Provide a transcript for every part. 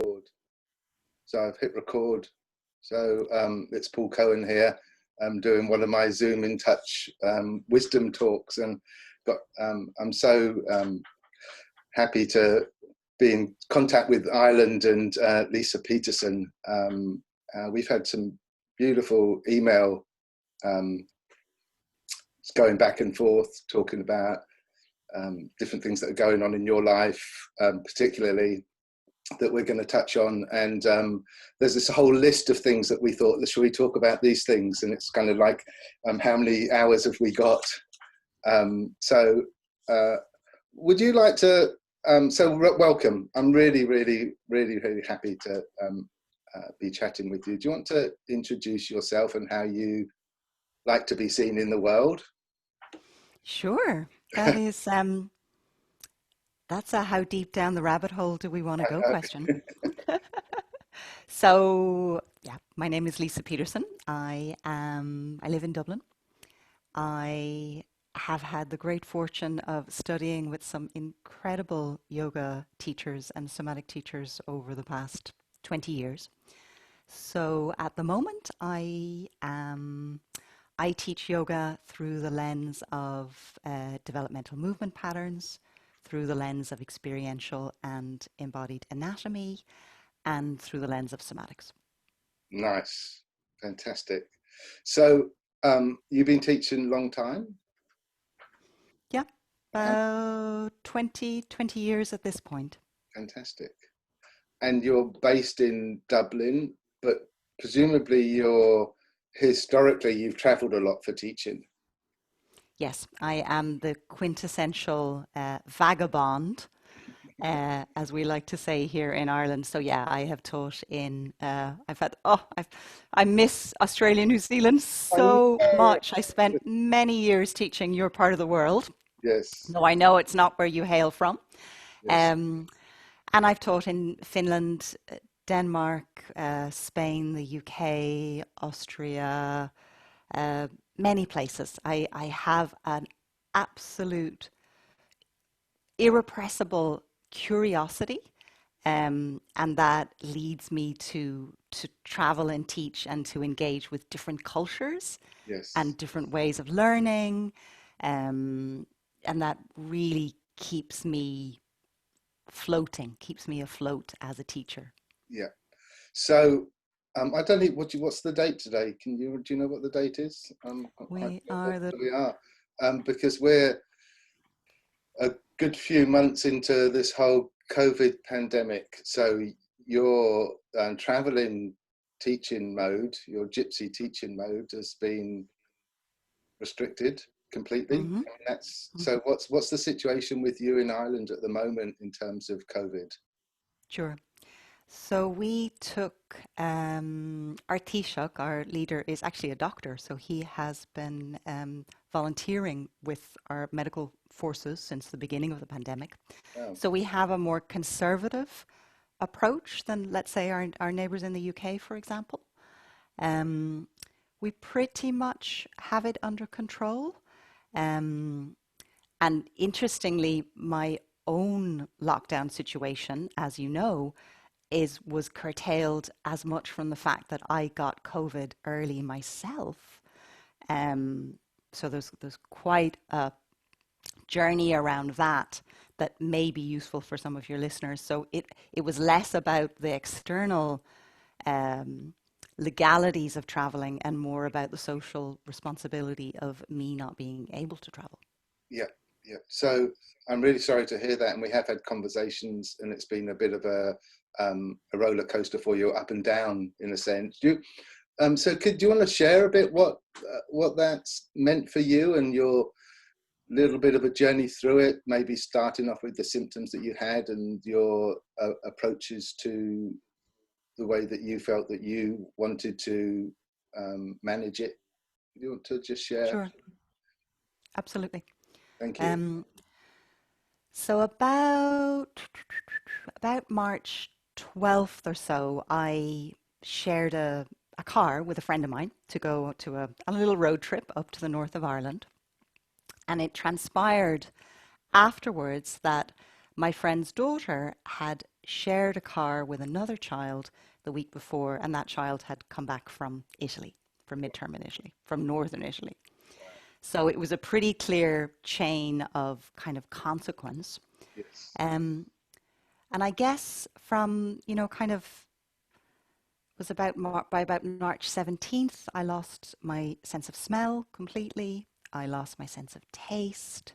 record. So I've hit record. So it's Paul Cohen here. I'm doing one of my Zoom in Touch wisdom talks, and I'm so happy to be in contact with Ireland and Lisa Peterson. We've had some beautiful email going back and forth, talking about different things that are going on in your life, particularly that we're going to touch on. And there's this whole list of things that we thought, should we talk about these things? And it's kind of like, how many hours have we got? Would you like to, welcome. I'm really, really, really, really happy to be chatting with you. Do you want to introduce yourself and how you like to be seen in the world? Sure. That is, that's a how deep down the rabbit hole do we want to go question. So, yeah, my name is Lisa Peterson. I live in Dublin. I have had the great fortune of studying with some incredible yoga teachers and somatic teachers over the past 20 years. So at the moment, I teach yoga through the lens of developmental movement patterns, through the lens of experiential and embodied anatomy, and through the lens of somatics. Nice. Fantastic. So you've been teaching a long time? Yeah, about 20 years at this point. Fantastic. And you're based in Dublin, but presumably historically you've traveled a lot for teaching. Yes, I am the quintessential vagabond, as we like to say here in Ireland. So yeah, I have taught in, I miss Australia, New Zealand so much. I spent many years teaching your part of the world. Yes. No, I know it's not where you hail from. Yes. And I've taught in Finland, Denmark, Spain, the UK, Austria, many places. I have an absolute irrepressible curiosity, and that leads me to travel and teach and to engage with different cultures. Yes. And different ways of learning, and that really keeps me afloat as a teacher. Yeah. So I don't know what's the date today. Do you know what the date is? We are because we're a good few months into this whole COVID pandemic. So your traveling teaching mode, your gypsy teaching mode, has been restricted completely. Mm-hmm. So what's the situation with you in Ireland at the moment in terms of COVID? Sure. So we took our Taoiseach, our leader, is actually a doctor, so he has been volunteering with our medical forces since the beginning of the pandemic. Oh. So we have a more conservative approach than, let's say, our neighbours in the UK, for example. We pretty much have it under control. And interestingly, my own lockdown situation, as you know, was curtailed as much from the fact that I got COVID early myself. So there's quite a journey around that may be useful for some of your listeners. So it was less about the external legalities of traveling and more about the social responsibility of me not being able to travel. Yeah. So I'm really sorry to hear that, and we have had conversations, and it's been a bit of a roller coaster for you, up and down in a sense. Do you want to share a bit what that's meant for you and your little bit of a journey through it? Maybe starting off with the symptoms that you had and your approaches to the way that you felt that you wanted to manage it. Do you want to just share? Sure. Absolutely. Thank you. So about March 12th or so, I shared a car with a friend of mine to go to a little road trip up to the north of Ireland. And it transpired afterwards that my friend's daughter had shared a car with another child the week before, and that child had come back from Italy, from midterm in Italy, from northern Italy. So it was a pretty clear chain of kind of consequence. Yes. Um, and I guess from, kind of was about by about March 17th, I lost my sense of smell completely. I lost my sense of taste.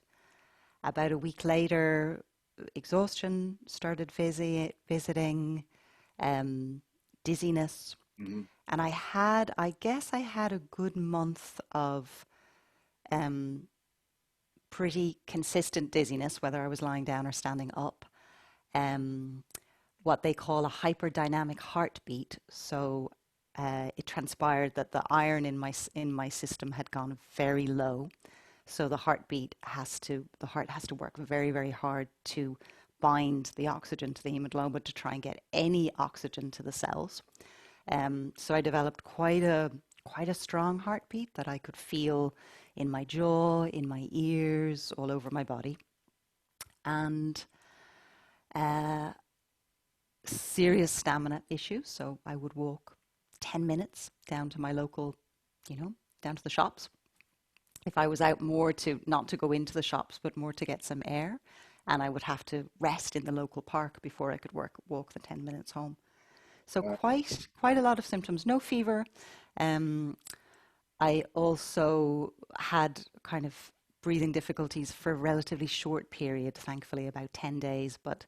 About a week later, exhaustion started visiting, um, dizziness. Hmm. And I guess I had a good month of um, pretty consistent dizziness, whether I was lying down or standing up. Um, what they call a hyperdynamic heartbeat. So it transpired that the iron in my system had gone very low. So the heart has to work very, very hard to bind the oxygen to the hemoglobin to try and get any oxygen to the cells. So I developed quite a strong heartbeat that I could feel in my jaw, in my ears, all over my body, and uh, serious stamina issues. So I would walk 10 minutes down to my local, down to the shops. If I was out more to not to go into the shops, but more to get some air, and I would have to rest in the local park before I could walk the 10 minutes home. So quite a lot of symptoms. No fever. Um, I also had kind of breathing difficulties for a relatively short period, thankfully about 10 days. But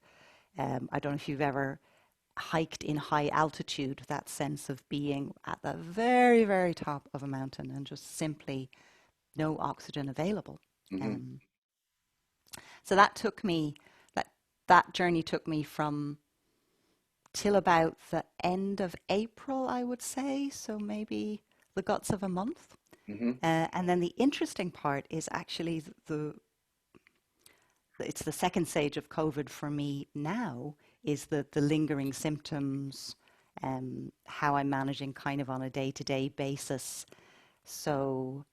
I don't know if you've ever hiked in high altitude, that sense of being at the very, very top of a mountain and just simply no oxygen available. Hmm. Um, so that that journey took me from till about the end of April, I would say. So maybe the guts of a month. Hmm. And then the interesting part is actually it's the second stage of COVID for me now is the lingering symptoms, how I'm managing kind of on a day-to-day basis. So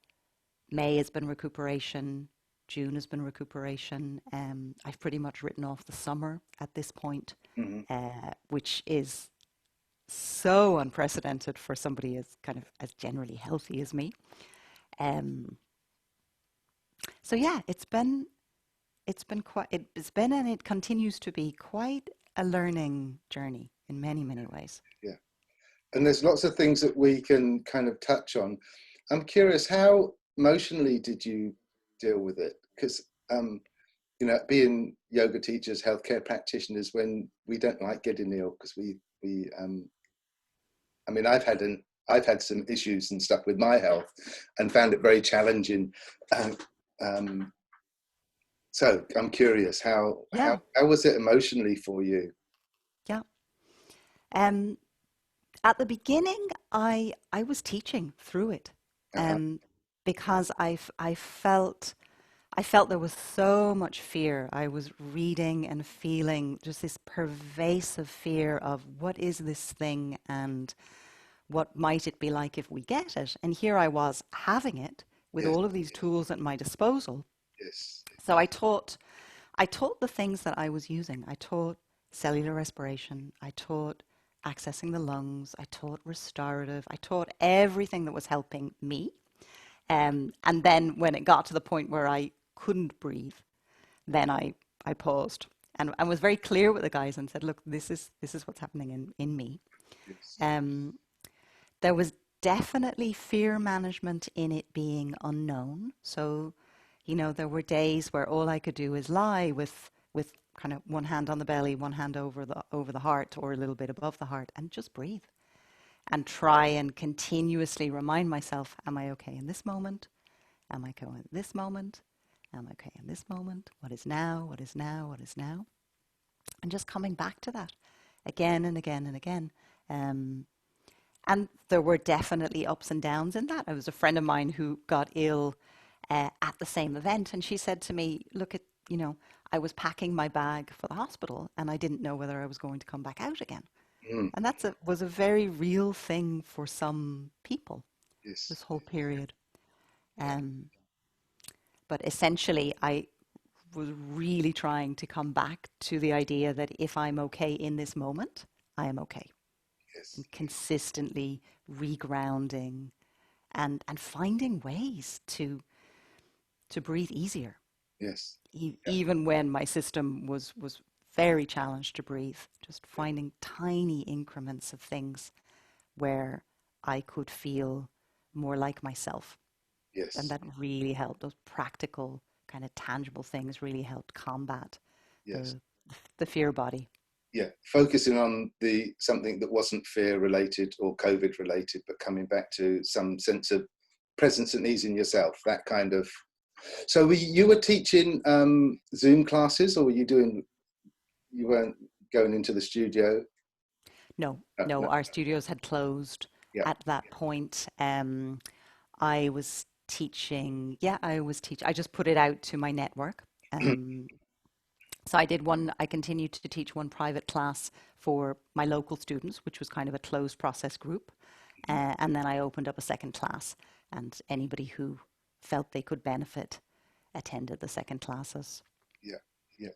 May has been recuperation, June has been recuperation. I've pretty much written off the summer at this point, Hmm. which is so unprecedented for somebody as kind of as generally healthy as me. Um, so yeah, it's been and it continues to be quite a learning journey in many, many ways. Yeah. And there's lots of things that we can kind of touch on. I'm curious, how emotionally did you deal with it? Because being yoga teachers, healthcare practitioners, when we don't like getting ill, because I mean, I've had some issues and stuff with my health, and found it very challenging. Um, um, so I'm curious, Yeah, how was it emotionally for you? yeah. Um, at the beginning, I was teaching through it, Uh-huh. um, because I felt there was so much fear. I was reading and feeling just this pervasive fear of what is this thing and what might it be like if we get it. And here I was having it with Yes, all of these tools at my disposal. yes. So I taught the things that I was using. I taught cellular respiration. I taught accessing the lungs. I taught restorative. I taught everything that was helping me. And then when it got to the point where I couldn't breathe, then I paused and was very clear with the guys and said, look, this is what's happening in me. Yes. Um, there was definitely fear management in it being unknown. So, there were days where all I could do is lie with kind of one hand on the belly, one hand over the heart or a little bit above the heart and just breathe and try and continuously remind myself, am I okay in this moment? Am I okay in this moment? Am I okay in this moment? What is now? What is now? What is now? And just coming back to that again and again and again. Um, and there were definitely ups and downs in that. There was a friend of mine who got ill at the same event, and she said to me, look at, I was packing my bag for the hospital and I didn't know whether I was going to come back out again. Mm, And was a very real thing for some people, yes. this whole period. Yeah. Um, but essentially, I was really trying to come back to the idea that if I'm okay in this moment, I am okay. Yes. And consistently regrounding and finding ways to breathe easier, Yes. Yeah. even when my system was very challenged to breathe. Just Yeah. finding tiny increments of things where I could feel more like myself. And Yes. that really helped. Those practical, kind of tangible things really helped combat Yes. the the fear body. Yeah, focusing on the something that wasn't fear related or COVID related, but coming back to some sense of presence and ease in yourself, that kind of. So you were teaching Zoom classes, or were you doing, you weren't going into the studio? No, No, no, no. our studios had closed Yeah. at that point. I was teaching, yeah, I was teaching. I just put it out to my network. Um, so I continued to teach one private class for my local students, which was kind of a closed process group. And then I opened up a second class, and anybody who felt they could benefit attended the second classes. Yeah. Yeah.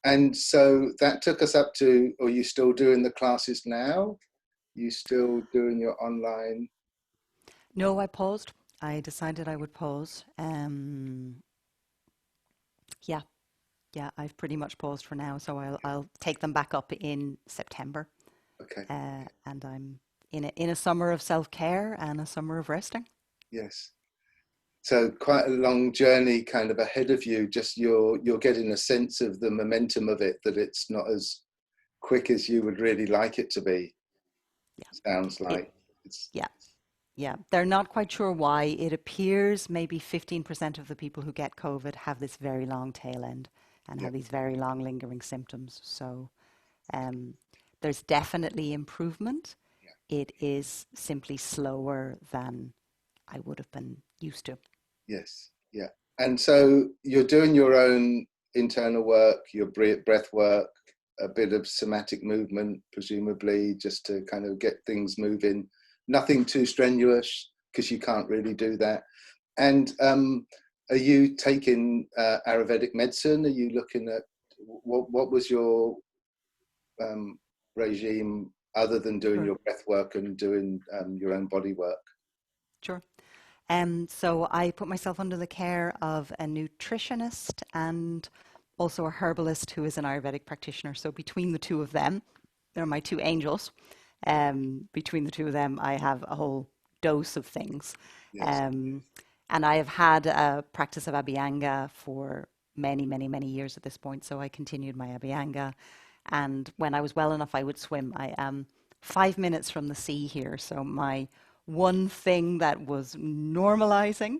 And so that took us up to, are you still doing the classes now? You still doing your online? No, I paused. I decided I would pause. Yeah, yeah, I've pretty much paused for now, so I'll take them back up in September. Okay. And I'm in a summer of self care and a summer of resting. Yes. So quite a long journey kind of ahead of you. Just you're getting a sense of the momentum of it, that it's not as quick as you would really like it to be. Yeah, Sounds it like it's. yeah. Yeah, they're not quite sure why. It appears maybe 15% of the people who get COVID have this very long tail end and Yeah. have these very long lingering symptoms. So um, there's definitely improvement. Yeah. It is simply slower than I would have been used to. Yes. Yeah. And so you're doing your own internal work, your breath work, a bit of somatic movement, presumably, just to kind of get things moving. Nothing too strenuous, because you can't really do that. And are you taking Ayurvedic medicine? Are you looking at what was your um, regime other than doing Sure. your breath work and doing your own body work? Sure. So I put myself under the care of a nutritionist and also a herbalist who is an Ayurvedic practitioner. So between the two of them, they're my two angels. Between the two of them, I have a whole dose of things. Yes. Um, and I have had a practice of Abhyanga for many, many, many years at this point. So I continued my Abhyanga. And when I was well enough, I would swim. I am 5 minutes from the sea here. So my one thing that was normalizing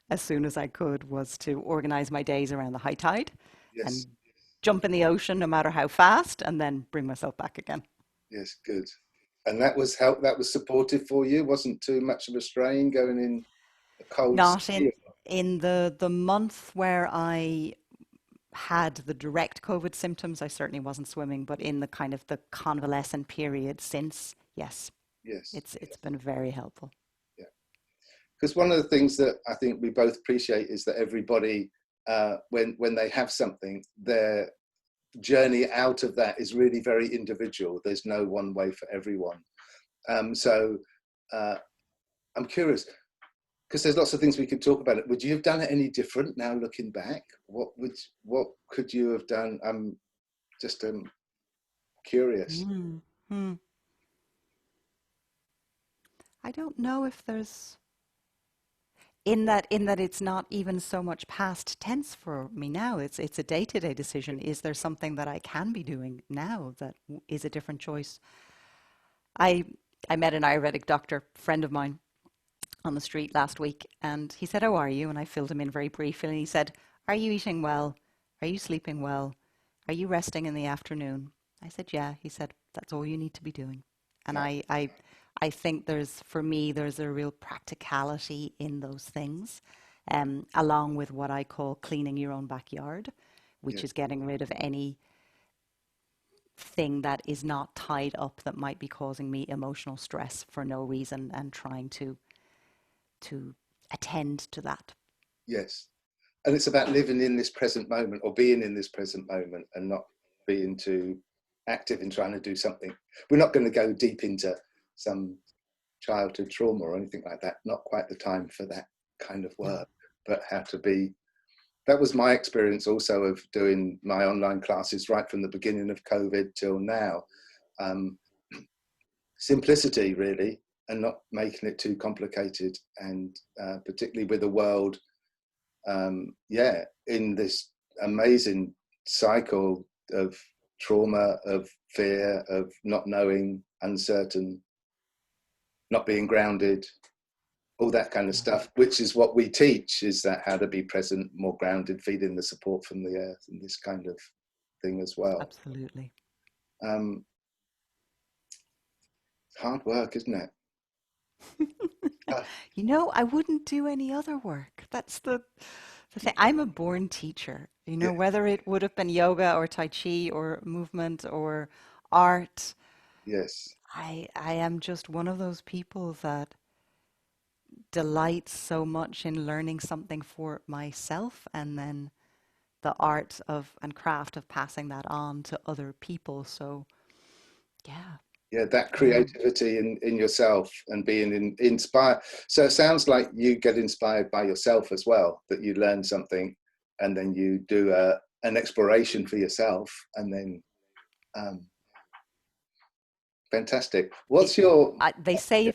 as soon as I could was to organize my days around the high tide Yes. and jump in the ocean no matter how fast and then bring myself back again. Yes. Good. And that was help. That was supportive for you. Wasn't too much of a strain going in a cold Not sea. in the month where I had the direct COVID symptoms, I certainly wasn't swimming, but in the kind of the convalescent period since, yes, Yes. it's been very helpful. Yeah. Because one of the things that I think we both appreciate is that everybody, when they have something, their journey out of that is really very individual. There's no one way for everyone. So uh, I'm curious, because there's lots of things we could talk about. It. Would you have done it any different now, looking back? What could you have done? I'm just curious. Mm. Hmm. I don't know if there's in that it's not even so much past tense for me now. It's a day-to-day decision. Is there something that I can be doing now that is a different choice? I I met an Ayurvedic doctor, friend of mine, on the street last week, and he said, "How are you?" And I filled him in very briefly, and he said, "Are you eating well? Are you sleeping well? Are you resting in the afternoon?" I said, "Yeah." He said, "That's all you need to be doing." And Yeah. I think for me, there's a real practicality in those things, along with what I call cleaning your own backyard, which Yes. is getting rid of any thing that is not tied up that might be causing me emotional stress for no reason and trying to attend to that. Yes. and it's about living in this present moment, or being in this present moment, and not being too active in trying to do something. We're not going to go deep into some childhood trauma or anything like that. Not quite the time for that kind of No. work, but how to be. That was my experience also of doing my online classes right from the beginning of COVID till now. Simplicity, really, and not making it too complicated, and particularly with the world, in this amazing cycle of trauma, of fear, of not knowing, uncertain, not being grounded, all that kind of Yeah. stuff, which is what we teach, is that how to be present, more grounded, feeling the support from the earth, and this kind of thing as well. Absolutely. Um, hard work, isn't it? Uh, You know, I wouldn't do any other work. That's the thing. I'm a born teacher. You yeah, know, whether it would have been yoga or Tai Chi or movement or art, yes, I am just one of those people that delights so much in learning something for myself, and then the art of and craft of passing that on to other people. So yeah, yeah, that I am. creativity in yourself and being inspired. So it sounds like you get inspired by yourself as well, that you learn something and then you do an exploration for yourself, and then um, fantastic. It, What's your they say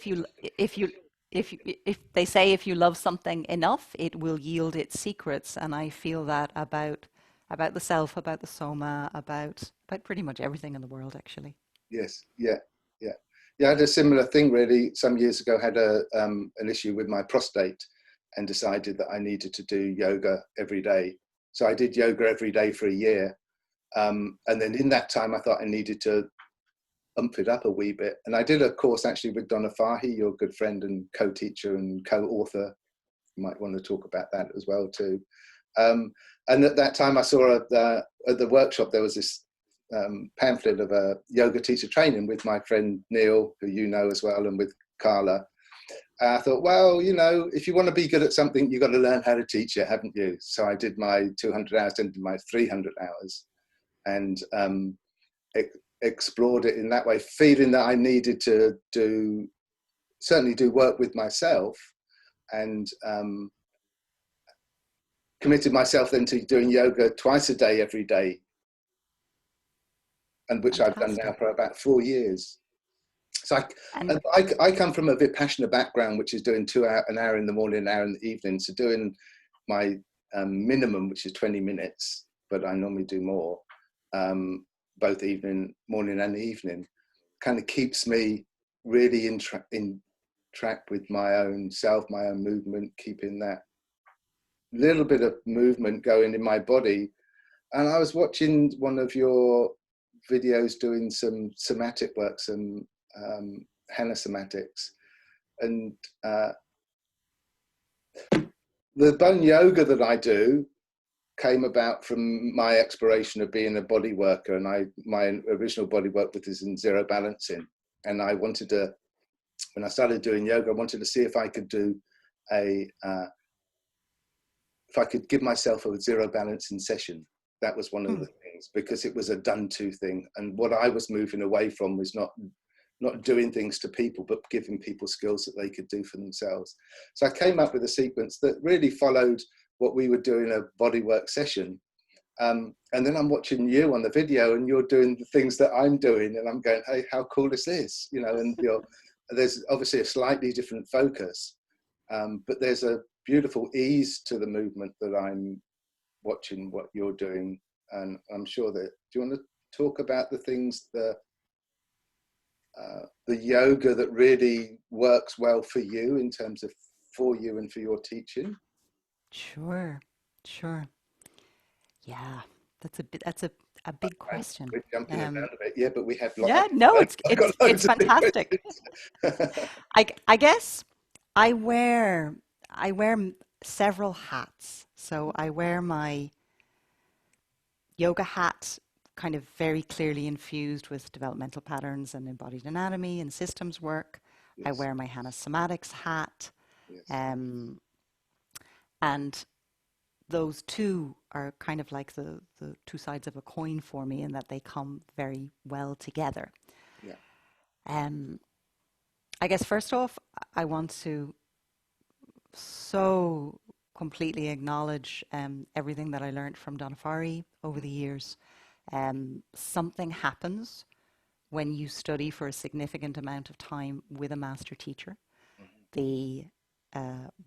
if they say if you love something enough, it will yield its secrets, and I feel that about the self, about the soma, about pretty much everything in the world, actually. yes, yeah, yeah, yeah. I had a similar thing really some years ago. Had an issue with my prostate, and decided that I needed to do yoga every day. So I did yoga every day for a year, and then in that time, I thought I needed to ump it up a wee bit. And I did a course actually with Donna Farhi, your good friend and co-teacher and co-author. You might want to talk about that as well too. Um, and at that time, I saw at the workshop there was this pamphlet of a yoga teacher training with my friend Neil, who you know as well, and with Carla. I thought, well, you know, if you want to be good at something, you've got to learn how to teach it, haven't you? So I did my 200 hours, then did my 300 hours, and explored it in that way, feeling that I needed to certainly do work with myself, and committed myself then to doing yoga twice a day, every day, and which I've done now Fantastic. for about 4 years. So And I come from a Vipassana background, which is doing an hour in the morning, an hour in the evening. So doing my minimum, which is 20 minutes, but I normally do more, both morning and evening, kind of keeps me really in track with my own self, my own movement, keeping that little bit of movement going in my body. And I was watching one of your videos doing some somatic work, some Hanna Semantics, and the bone yoga that I do came about from my exploration of being a body worker, and my original body work was in zero balancing, and I wanted to, when I started doing yoga, I wanted to see if I could do a if I could give myself a zero balancing session. That was one of the things, because it was a done to thing, and what I was moving away from was not doing things to people, but giving people skills that they could do for themselves. So I came up with a sequence that really followed what we would do in a bodywork session. And then I'm watching you on the video, and you're doing the things that I'm doing, and I'm going, hey, how cool is this? You know, and there's obviously a slightly different focus, but there's a beautiful ease to the movement that I'm watching what you're doing. And I'm sure that, do you want to talk about the things, the yoga that really works well for you in terms of for you and for your teaching? sure, sure. Yeah, that's a big question. We're jumping around Um, a bit, yeah, but we have yeah, no, I've got it's loads of big fantastic. questions. I guess I wear I wear several hats. So I wear my yoga hat, kind of very clearly infused with developmental patterns and embodied anatomy and systems work. I Yes, wear my Hanna Semantics hat, yes, um, and those two are kind of like the two sides of a coin for me, in that they come very well together. Yeah. I guess first off, I want to so completely acknowledge everything that I learned from Donna Farhi over the years. Something happens when you study for a significant amount of time with a master teacher. The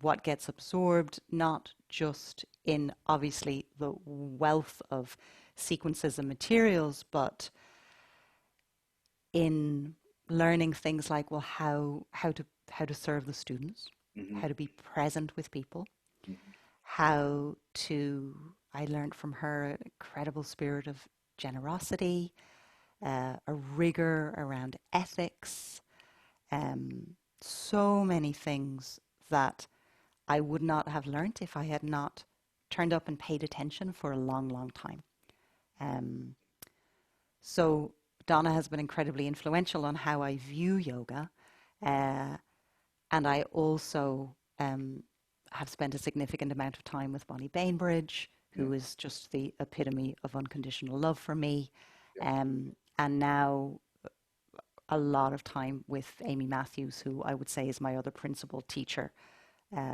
what gets absorbed, not just in obviously the wealth of sequences and materials, but in learning things like, well, how to serve the students, Mm-hmm. how to be present with people, Mm-hmm. how to, I learned from her an incredible spirit of generosity, a rigor around ethics, so many things that I would not have learnt if I had not turned up and paid attention for a long, long time. Um, so Donna has been incredibly influential on how I view yoga. Uh, and I also have spent a significant amount of time with Bonnie Bainbridge, Yeah. who is just the epitome of unconditional love for me. Yeah. And now a lot of time with Amy Matthews, who I would say is my other principal teacher,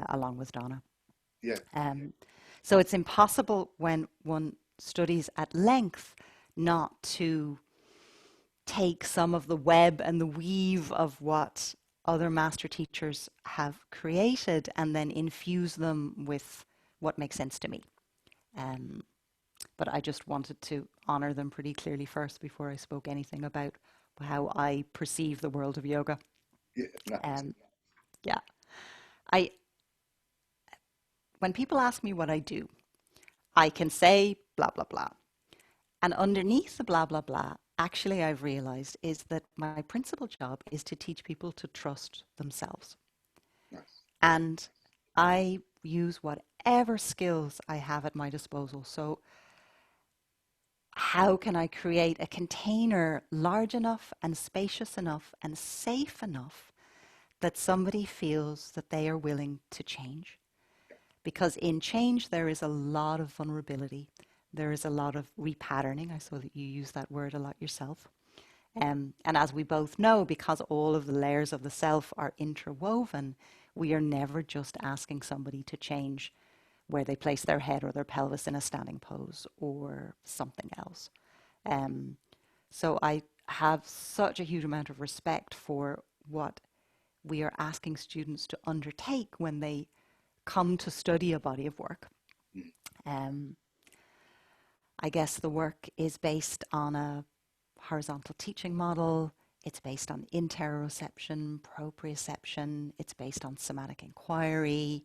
along with Donna. Yeah. So it's impossible when one studies at length not to take some of the web and the weave of what other master teachers have created and then infuse them with what makes sense to me. Um, but I just wanted to honor them pretty clearly first before I spoke anything about how I perceive the world of yoga. Yeah. No. Um, yeah, I when people ask me what I do, I can say blah blah blah, and underneath the blah blah blah, actually I've realized is that my principal job is to teach people to trust themselves, Nice. and I use whatever skills I have at my disposal. So how can I create a container large enough and spacious enough and safe enough that somebody feels that they are willing to change? Because in change, there is a lot of vulnerability. There is a lot of repatterning. I saw that you use that word a lot yourself. And as we both know, because all of the layers of the self are interwoven, we are never just asking somebody to change where they place their head or their pelvis in a standing pose or something else. So I have such a huge amount of respect for what we are asking students to undertake when they come to study a body of work. Mm. Um, I guess the work is based on a horizontal teaching model. It's based on interoception, proprioception. It's based on somatic inquiry.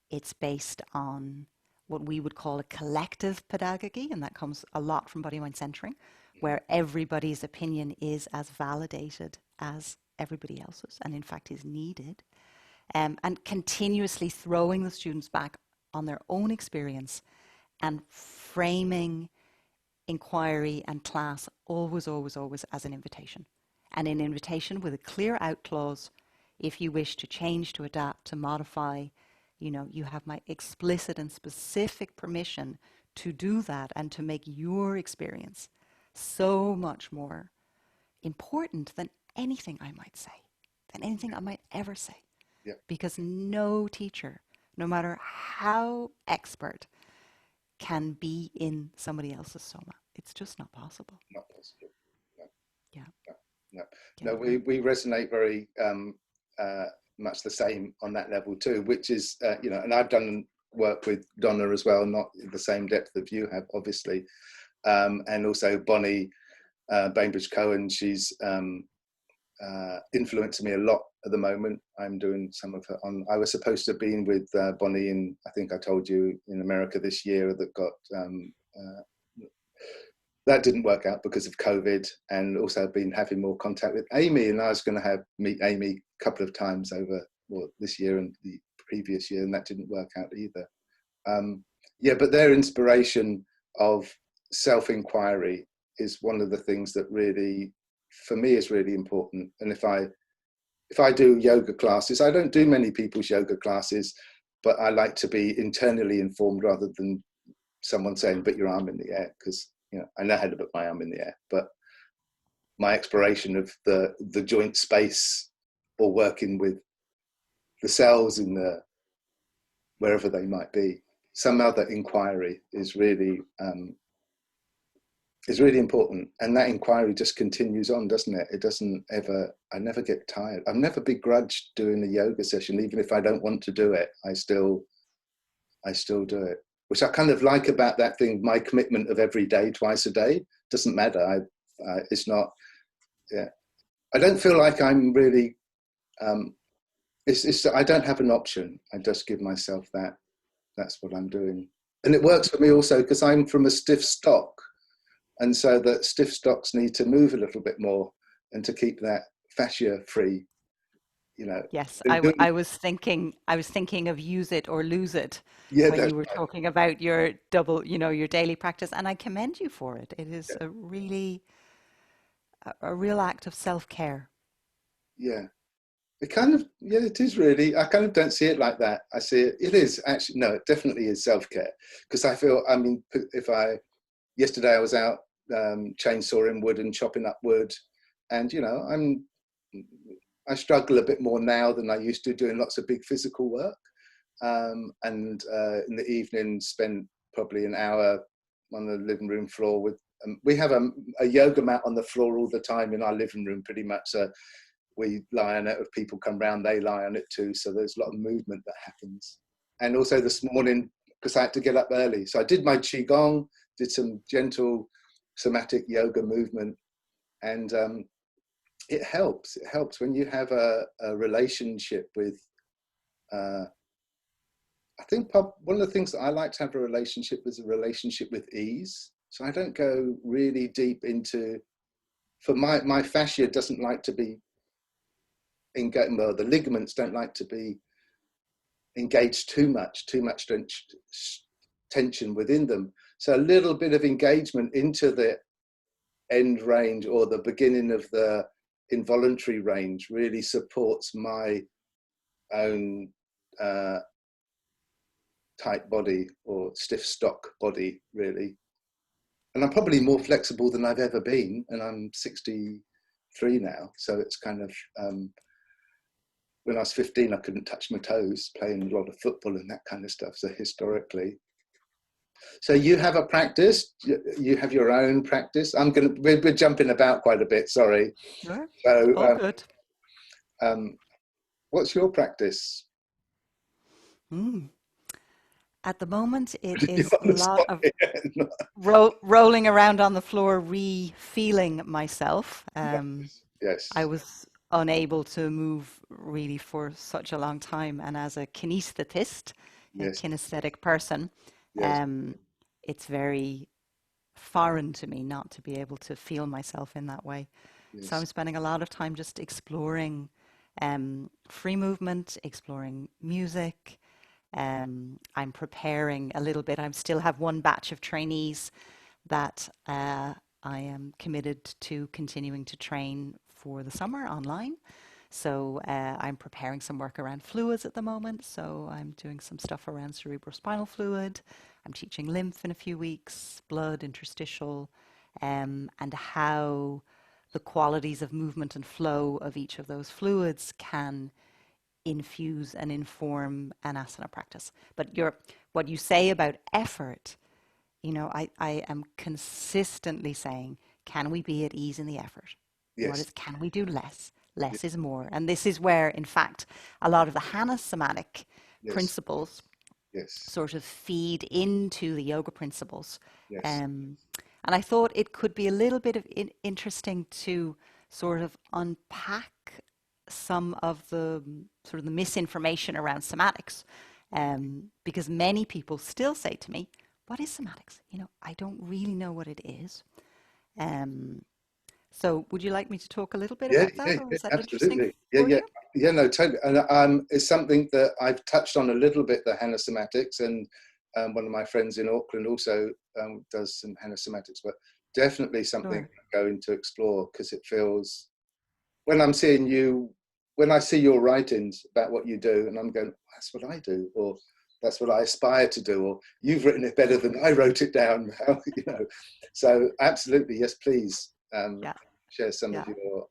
It's based on what we would call a collective pedagogy, and that comes a lot from body-mind centering, where everybody's opinion is as validated as everybody else's, and in fact is needed. And continuously throwing the students back on their own experience and framing inquiry and class always, always, always as an invitation. And an invitation with a clear out clause: if you wish to change, to adapt, to modify, you have my explicit and specific permission to do that and to make your experience so much more important than anything I might say, than anything I might ever say. Yeah. Because no teacher, no matter how expert, can be in somebody else's soma. It's just not possible. Not possible. No. Yeah. No. No. Yeah. No. We resonate very much the same on that level too, which is and I've done work with Donna as well, not the same depth of you have, obviously, and also Bonnie Bainbridge Cohen. She's influenced me a lot at the moment. I'm doing some of her on. I was supposed to have been with Bonnie in, I think I told you, in America this year, that got that didn't work out because of COVID, and also I've been having more contact with Amy, and I was going to meet Amy a couple of times over this year and the previous year, and that didn't work out either. But their inspiration of self-inquiry is one of the things that really, for me, is really important. And if I do yoga classes, I don't do many people's yoga classes, but I like to be internally informed rather than someone saying, put your arm in the air, because I know how to put my arm in the air, but my exploration of the joint space or working with the cells in the wherever they might be, some other inquiry is really important, and that inquiry just continues on, doesn't it? It doesn't ever. I never get tired. I've never begrudged doing a yoga session, even if I don't want to do it. I still do it, which I kind of like about that thing. My commitment of every day, twice a day, doesn't matter. It's not. Yeah, I don't feel like I'm really. It's I don't have an option. I just give myself that. That's what I'm doing, and it works for me also because I'm from a stiff stock. And so that stiff stocks need to move a little bit more, and to keep that fascia free, Yes, I was thinking of use it or lose it Yeah, when that's you were right. talking about your double, your daily practice, and I commend you for it. It is Yeah, a real act of self-care. yeah. It kind of, yeah, it is really. I kind of don't see it like that. I see it. It is actually, no, it definitely is self care, because I feel. I mean, yesterday I was out chainsawing wood and chopping up wood, and I struggle a bit more now than I used to, doing lots of big physical work. And in the evening, spend probably an hour on the living room floor with. We have a yoga mat on the floor all the time in our living room, pretty much. So we lie on it. If people come round, they lie on it too. So there's a lot of movement that happens. And also this morning, because I had to get up early, so I did my qigong, did some gentle somatic yoga movement, and it helps. It helps when you have a relationship with. I think one of the things that I like to have a relationship is a relationship with ease. So I don't go really deep into. For my fascia doesn't like to be engaged. Well, the ligaments don't like to be engaged too much tension within them. So a little bit of engagement into the end range or the beginning of the involuntary range really supports my own tight body or stiff stock body, really. And I'm probably more flexible than I've ever been, and I'm 63 now, so it's kind of when I was 15 I couldn't touch my toes, playing a lot of football and that kind of stuff, so historically. So you have a practice, you have your own practice. We're jumping about quite a bit, sorry. Sure. All So good. what's your practice? Mm. At the moment, it You're is on a the lot spot of here. rolling around on the floor, re-feeling myself. I Yes, was unable to move really for such a long time, and as a kinesthetist, a yes, kinesthetic person, yes, um, it's very foreign to me not to be able to feel myself in that way. So I'm yes, spending a lot of time just exploring free movement, exploring music. I'm preparing a little bit. I still have one batch of trainees that I am committed to continuing to train for the summer online. So I'm preparing some work around fluids at the moment. So I'm doing some stuff around cerebrospinal fluid. I'm teaching lymph in a few weeks, blood, interstitial, and how the qualities of movement and flow of each of those fluids can infuse and inform an asana practice. But what you say about effort, I am consistently saying, can we be at ease in the effort? yes, Can we do less? yes, Less is more. And this is where, in fact, a lot of the Hanna Semantic yes, principles yes, sort of feed into the yoga principles. yes, Um, and I thought it could be a little bit of interesting to sort of unpack some of the sort of the misinformation around somatics, because many people still say to me, "What is somatics? I don't really know what it is." Um, so, would you like me to talk a little bit yeah, about that, yeah, or yeah, is that interesting absolutely, yeah, for yeah, you? yeah, no, totally. And it's something that I've touched on a little bit, the Hanna Semantics, and one of my friends in Auckland also does some Hanna Semantics, but definitely something Sure. I'm going to explore, because it feels, when I'm seeing you, when I see your writings about what you do, and I'm going, that's what I do, or that's what I aspire to do, or you've written it better than I wrote it down. You know, so absolutely, yes, please Yeah, share some of yeah, your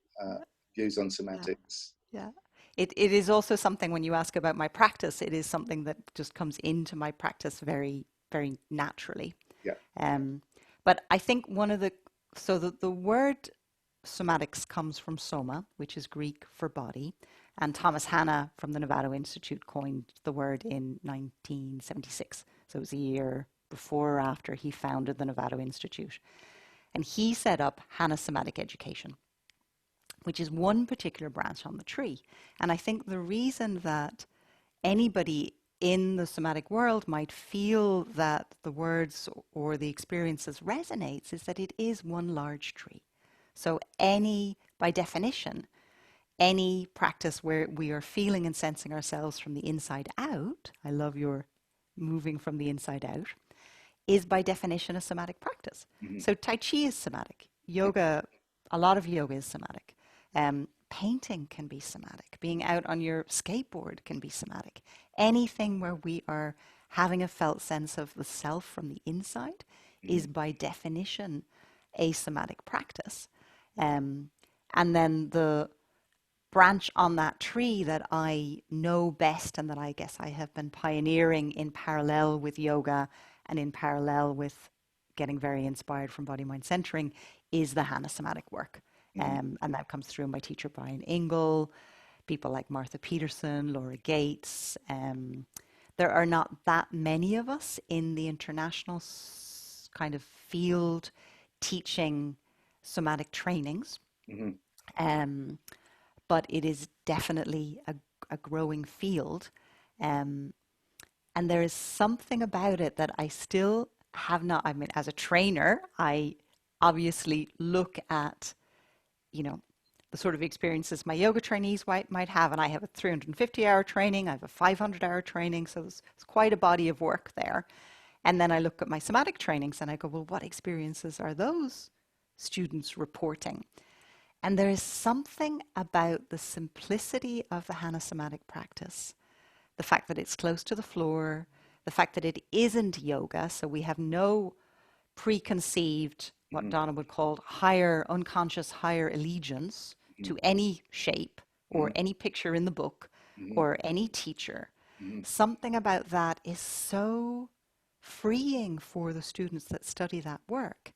views on yeah, semantics. yeah. It is also something when you ask about my practice, it is something that just comes into my practice very, very naturally. Yeah. Um, but I think so the word somatics comes from soma, which is Greek for body. And Thomas Hanna from the Nevada Institute coined the word in 1976. So it was a year before or after he founded the Nevada Institute. And he set up Hanna Semantic Education, which is one particular branch on the tree. And I think the reason that anybody in the somatic world might feel that the words or the experiences resonates is that it is one large tree. So by definition, any practice where we are feeling and sensing ourselves from the inside out, I love your moving from the inside out, is by definition a somatic practice. Mm-hmm. So Tai Chi is somatic. Yoga, a lot of yoga is somatic. Painting can be somatic. Being out on your skateboard can be somatic. Anything where we are having a felt sense of the self from the inside is by definition a somatic practice. And then the branch on that tree that I know best and that I guess I have been pioneering in parallel with yoga and in parallel with getting very inspired from body mind centering is the Hanna Semantic work. And that comes through my teacher Brian Ingle, people like Martha Petersen, Laura Gates. There are not that many of us in the international kind of field teaching somatic trainings. Mm-hmm. But it is definitely a growing field. And there is something about it that I still have not, I mean, as a trainer, I obviously look at, you know, the sort of experiences my yoga trainees might have. And I have a 350-hour training, I have a 500-hour training. So it's quite a body of work there. And then I look at my somatic trainings and I go, well, what experiences are those students reporting? And there is something about the simplicity of the Hanna Semantic practice, the fact that it's close to the floor, the fact that it isn't yoga, so we have no preconceived, what Donna would call higher, unconscious higher allegiance to any shape or any picture in the book or any teacher. Something about that is so freeing for the students that study that work.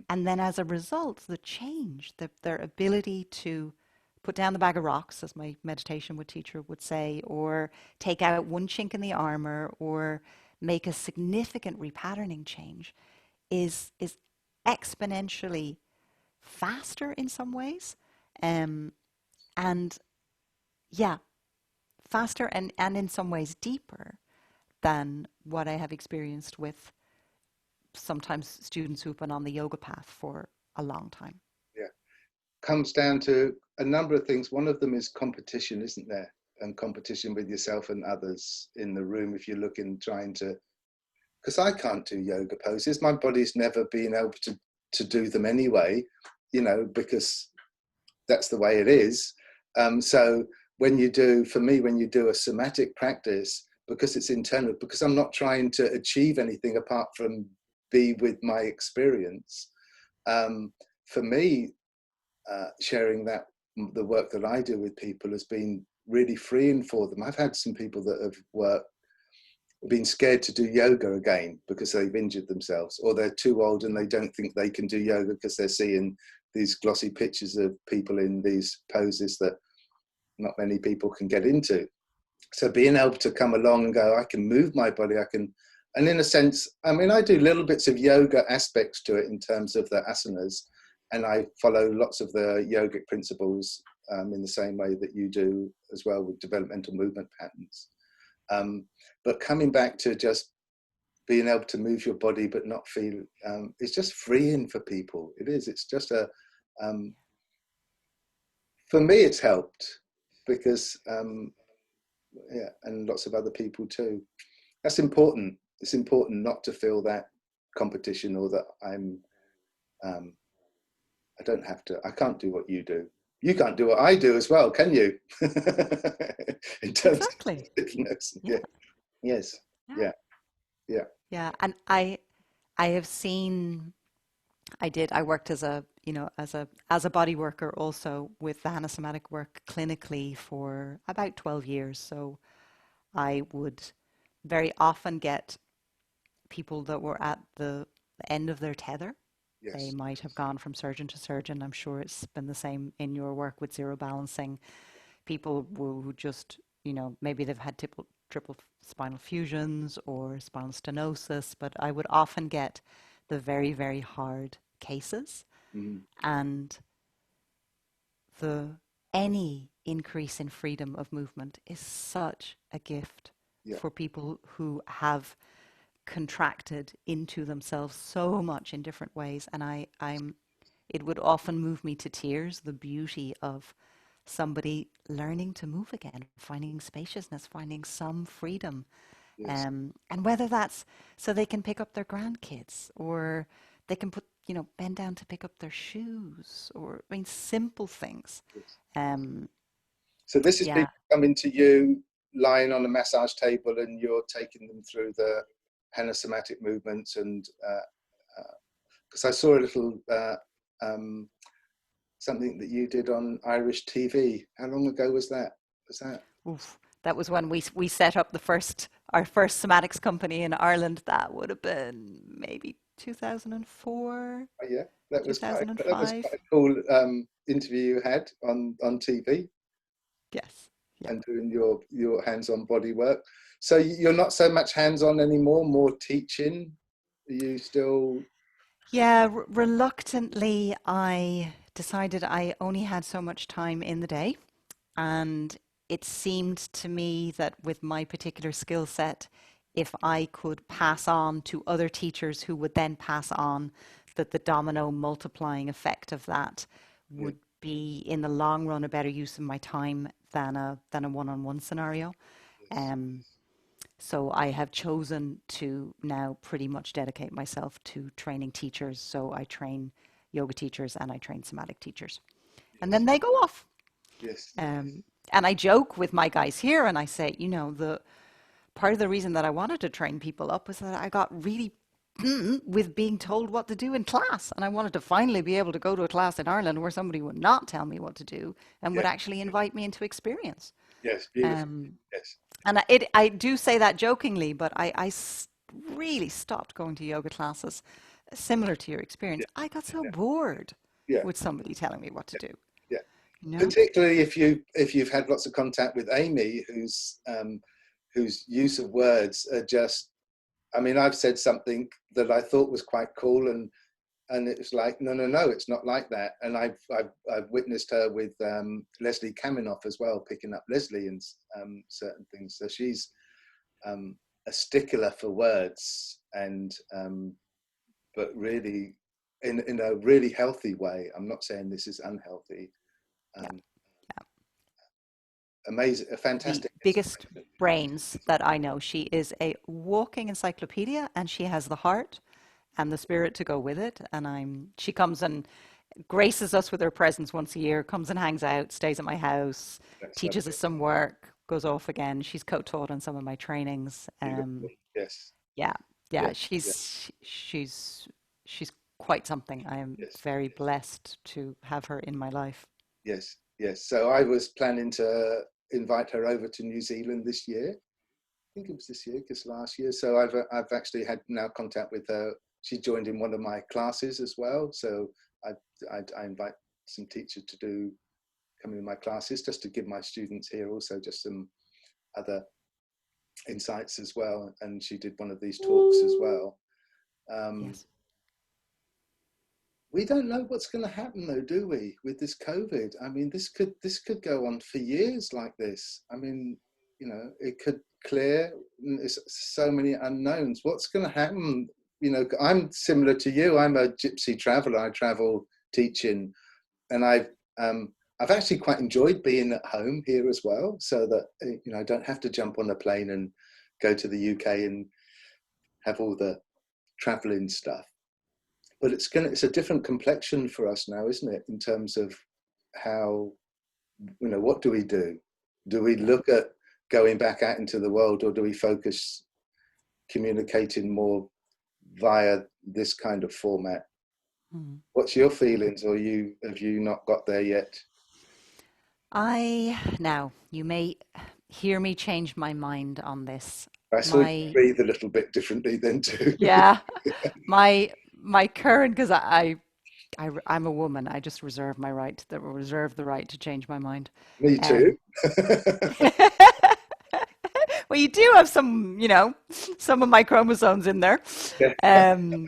And then as a result, the change, their ability to put down the bag of rocks, as my meditation teacher would say, or take out one chink in the armor, or make a significant repatterning change, is exponentially faster in some ways. And yeah, faster and in some ways deeper than what I have experienced with sometimes students who've been on the yoga path for a long time. Yeah, comes down to a number of things. One of them is competition, isn't there? And competition with yourself and others in the room. If you're looking, trying to, because I can't do yoga poses. My body's never been able to do them anyway, you know, because that's the way it is. So when you do, for me, when you do a somatic practice, because it's internal, because I'm not trying to achieve anything apart from be with my experience. For me, sharing that the work that I do with people has been really freeing for them. I've had some people that have been scared to do yoga again because they've injured themselves, or they're too old and they don't think they can do yoga because they're seeing these glossy pictures of people in these poses that not many people can get into. So being able to come along and go, I can move my body, I can, and in a sense, I mean, I do little bits of yoga aspects to it in terms of the asanas, and I follow lots of the yogic principles in the same way that you do as well with developmental movement patterns. But coming back to just being able to move your body but not feel, it's just freeing for people. It is, it's just for me it's helped because, yeah, and lots of other people too. That's important. It's important not to feel that competition or that I don't have to, I can't do what you do. You can't do what I do as well, can you? In terms of Exactly. fitness. Yeah. Yeah. Yes. Yeah. Yeah, yeah, Yeah. And I have seen, I worked as a, as a body worker also with the Hanna Semantic work clinically for about 12 years. So I would very often get people that were at the end of their tether. They yes. might have gone from surgeon to surgeon. I'm sure it's been the same in your work with zero balancing. People who just, maybe they've had triple spinal fusions or spinal stenosis, but I would often get the very, very hard cases. Mm, And the any increase in freedom of movement is such a gift yeah, for people who have contracted into themselves so much in different ways. And it would often move me to tears, the beauty of somebody learning to move again, finding spaciousness, finding some freedom. yes, And whether that's so they can pick up their grandkids, or they can bend down to pick up their shoes, or, I mean, simple things. yes. Um, So this is yeah. people coming to you lying on a massage table and you're taking them through the Hanna Semantic movements, and because I saw a little um, something that you did on Irish TV. How long ago was that? Was that? Oof. That was when we set up our first somatics company in Ireland. That would have been maybe 2004, Oh, yeah, that was 2005. quite a cool interview you had on TV, Yes. Yeah. and doing your hands-on body work. So you're not so much hands-on anymore, more teaching. Are you still? Yeah, reluctantly, I decided I only had so much time in the day. And it seemed to me that with my particular skill set, if I could pass on to other teachers who would then pass on, that the domino multiplying effect of that Yeah, would be in the long run a better use of my time than a one-on-one scenario. yes, Um, so I have chosen to now pretty much dedicate myself to training teachers. So I train yoga teachers and I train somatic teachers. And yes, then they go off. yes, Um, and I joke with my guys here and I say, the part of the reason that I wanted to train people up was that I got really with being told what to do in class. And I wanted to finally be able to go to a class in Ireland where somebody would not tell me what to do and would yeah, actually invite me into experience. yes, beautiful. Um, Yes, and I do say that jokingly, but really stopped going to yoga classes similar to your experience. yeah, I got so yeah, bored yeah, with somebody telling me what to do, yeah. you know? Particularly if you've had lots of contact with Amy, whose use of words are just. I mean, I've said something that I thought was quite cool, and it was like, no, no, no, it's not like that. And I've witnessed her with Leslie Kaminoff as well, picking up Leslie in certain things. So she's a stickler for words, and but really in a really healthy way. I'm not saying this is unhealthy. Yeah. Um, Amazing, a The fantastic biggest inspiration. brains that I know. She is a walking encyclopedia and she has the heart and the spirit to go with it. And she comes and graces us with her presence once a year, comes and hangs out, stays at my house, That's teaches us lovely. some work, goes off again. She's co-taught on some of my trainings. Beautiful. Yes, Yeah, yeah, yeah, yeah, she's quite something. I am yes, very blessed to have her in my life. yes, yes. So I was planning to invite her over to New Zealand this year. I think it was this year, because last year. So I've actually had now contact with her. She joined in one of my classes as well. So I invite some teachers to come in my classes, just to give my students here also just some other insights as well. And she did one of these talks as well. Um, Yes. we don't know what's going to happen though, do we, with this COVID? I mean, this could go on for years like this. I mean, it could clear. There's so many unknowns. What's going to happen? I'm similar to you. I'm a gypsy traveler. I travel teaching, and I've actually quite enjoyed being at home here as well, so that I don't have to jump on a plane and go to the UK and have all the traveling stuff. But it's a different complexion for us now, isn't it, in terms of how, what do we do? Do we Yeah. look at going back out into the world, or do we focus communicating more via this kind of format. Mm. What's your feelings, or have you not got there yet? Now, you may hear me change my mind on this. I saw you My, breathe a little bit differently then too. yeah, my current, because I'm a woman, I just reserve the right to change my mind. Me too. Um, well, you do have some, some of my chromosomes in there. Yeah. Um,